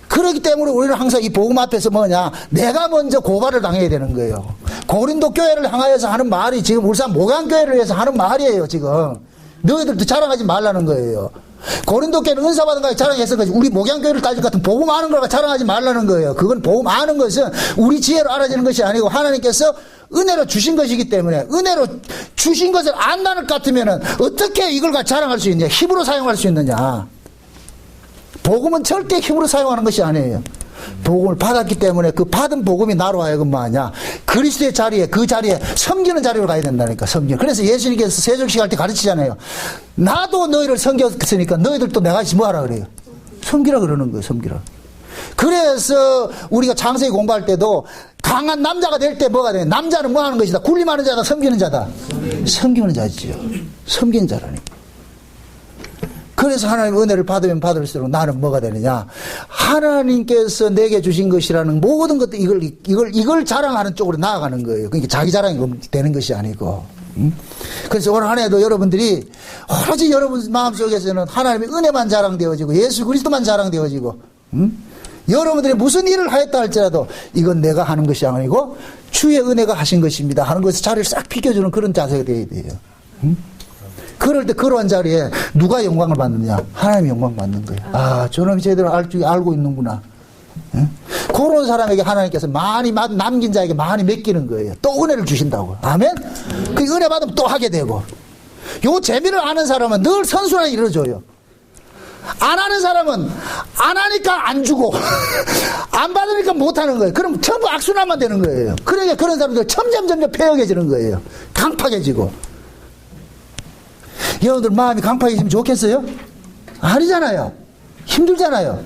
그렇기 때문에 우리는 항상 이 복음 앞에서 뭐냐, 내가 먼저 고발을 당해야 되는 거예요. 고린도 교회를 향하여서 하는 말이 지금 울산 목양교회를 위해서 하는 말이에요. 지금 너희들도 자랑하지 말라는 거예요. 고린도교회는 은사 받은 거 자랑해서 거지. 우리 목양교회를 따질 것 같은 복음 아는 걸 자랑하지 말라는 거예요. 그건 복음 아는 것은 우리 지혜로 알아지는 것이 아니고 하나님께서 은혜로 주신 것이기 때문에 은혜로 주신 것을 안다는 것 같으면 어떻게 이걸 자랑할 수 있냐. 힘으로 사용할 수 있느냐. 복음은 절대 힘으로 사용하는 것이 아니에요. 복음을 받았기 때문에 그 받은 복음이 나로 하여금 뭐하냐. 그리스도의 자리에 그 자리에 섬기는 자리로 가야 된다니까. 섬기는. 그래서 예수님께서 세족식 할 때 가르치잖아요. 나도 너희를 섬겼으니까 너희들도 내가 뭐하라 그래요. 섬기라 그러는 거예요. 섬기라. 그래서 우리가 창세기 공부할 때도 강한 남자가 될 때 뭐가 돼? 남자는 뭐 하는 것이다? 군림하는 자다? 섬기는 자다? 섬기는 자지요. 섬기는 자라니까. 그래서 하나님의 은혜를 받으면 받을수록 나는 뭐가 되느냐? 하나님께서 내게 주신 것이라는 모든 것들 이걸 자랑하는 쪽으로 나아가는 거예요. 그러니까 자기 자랑이 되는 것이 아니고. 그래서 오늘 한 해도 여러분들이 오로지 여러분 마음속에서는 하나님의 은혜만 자랑되어지고 예수 그리스도만 자랑되어지고 여러분들이 무슨 일을 하였다 할지라도 이건 내가 하는 것이 아니고 주의 은혜가 하신 것입니다 하는 것에서 자리를 싹 비켜주는 그런 자세가 되어야 돼요. 그럴 때 그러한 자리에 누가 영광을 받느냐? 하나님이 영광 받는 거예요. 아, 저놈이 제대로 알고 있는구나. 그런 사람에게 하나님께서 많이 남긴 자에게 많이 맡기는 거예요. 또 은혜를 주신다고. 아멘? 그 은혜 받으면 또 하게 되고. 요 재미를 아는 사람은 늘 선순환이 이루어져요. 안 하는 사람은 안 하니까 안 주고 안 받으니까 못 하는 거예요. 그럼 전부 악순환만 되는 거예요. 그러니까 그런 사람들 점점 폐역해지는 거예요. 강팍해지고. 여러분들 마음이 강팍해지면 좋겠어요? 아니잖아요. 힘들잖아요.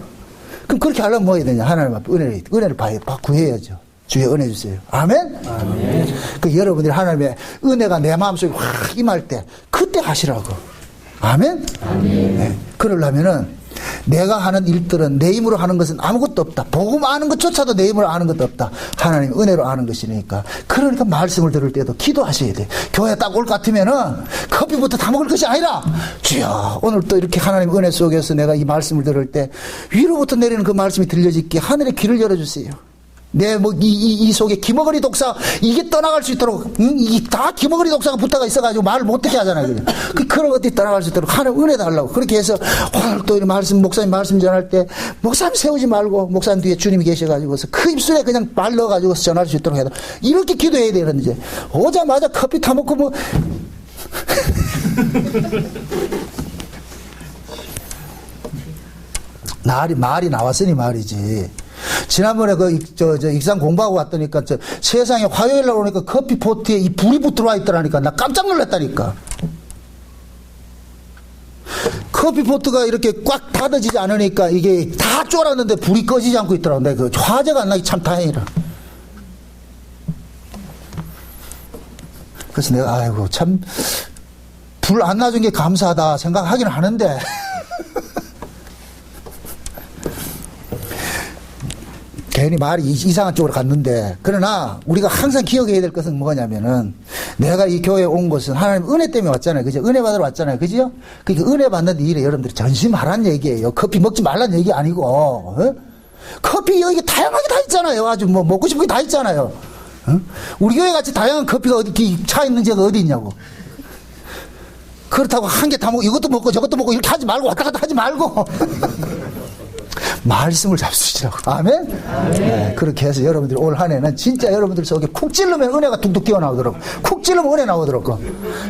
그럼 그렇게 하려면 뭐 해야 되냐? 하나님 앞에 은혜를 구해야죠. 주의 은혜 주세요. 아멘? 아멘. 그 여러분들이 하나님의 은혜가 내 마음속에 확 임할 때 그때 하시라고. 아멘? 아멘. 네. 그러려면은 내가 하는 일들은 내 힘으로 하는 것은 아무것도 없다. 복음 아는 것조차도 내 힘으로 아는 것도 없다. 하나님 은혜로 아는 것이니까. 그러니까 말씀을 들을 때도 기도하셔야 돼. 교회 딱 올 것 같으면은 커피부터 다 먹을 것이 아니라 주여 오늘 또 이렇게 하나님 은혜 속에서 내가 이 말씀을 들을 때 위로부터 내리는 그 말씀이 들려지게 하늘의 귀를 열어주세요. 내 이 속에 기머거리 독사 이게 떠나갈 수 있도록 이게 다 기머거리 독사가 붙어가 있어가지고 말을 못하게 하잖아요. 그런 것들이 떠나갈 수 있도록 하나님 은혜 달라고. 그렇게 해서 오늘 또 이런 말씀 목사님 말씀 전할 때 목사님 세우지 말고 목사님 뒤에 주님이 계셔가지고서 그 입술에 그냥 말 넣어가지고서 전할 수 있도록 해라. 이렇게 기도해야 되는데 오자마자 커피 타 먹고 뭐 말이 나왔으니 말이지. 지난번에 익산 공부하고 왔더니까 세상에 화요일 날 오니까 커피 포트에 이 불이 들어와 있더라니까. 나 깜짝 놀랐다니까. 커피 포트가 이렇게 꽉 닫아지지 않으니까 이게 다 쫄았는데 불이 꺼지지 않고 있더라고. 내가 그 화재가 안 나기 참 다행이라. 그래서 내가 아이고 참 불 안 놔준 게 감사하다 생각하기는 하는데 괜히 말이 이상한 쪽으로 갔는데, 그러나 우리가 항상 기억해야 될 것은 뭐냐면은 내가 이 교회에 온 것은 하나님 은혜 때문에 왔잖아요. 그죠? 은혜 받으러 왔잖아요. 그죠? 그러니까 은혜 받는 일에 여러분들이 전심하라는 얘기예요. 커피 먹지 말라는 얘기 아니고. 어? 커피 여기 다양하게 다 있잖아요. 아주 뭐 먹고 싶은 게 다 있잖아요. 어? 우리 교회 같이 다양한 커피가 어디 차 있는 데가 어디 있냐고. 그렇다고 한 개 다 먹고 이것도 먹고 저것도 먹고 이렇게 하지 말고 왔다 갔다 하지 말고 말씀을 잡수시라고. 아멘? 네, 그렇게 해서 여러분들이 올 한 해는 진짜 여러분들 속에 쿡 찔르면 은혜가 뚝뚝 끼어 나오도록, 쿡 찔르면 은혜 나오도록,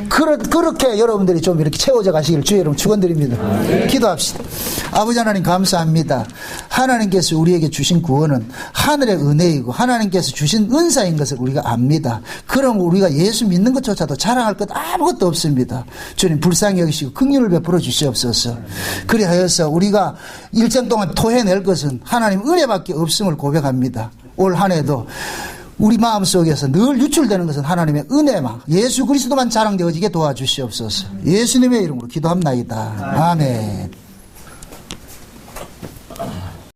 그렇게 여러분들이 좀 이렇게 채워져 가시기를 주의 이름 축원드립니다. 기도합시다. 아버지 하나님 감사합니다. 하나님께서 우리에게 주신 구원은 하늘의 은혜이고 하나님께서 주신 은사인 것을 우리가 압니다. 그럼 우리가 예수 믿는 것조차도 자랑할 것 아무것도 없습니다. 주님 불쌍히 여기시고 긍휼을 베풀어 주시옵소서. 그리하여서 우리가 일정 동안 토해낼 것은 하나님 은혜밖에 없음을 고백합니다. 올 한 해도 우리 마음속에서 늘 유출되는 것은 하나님의 은혜만, 예수 그리스도만 자랑되어지게 도와주시옵소서. 예수님의 이름으로 기도합나이다. 아멘.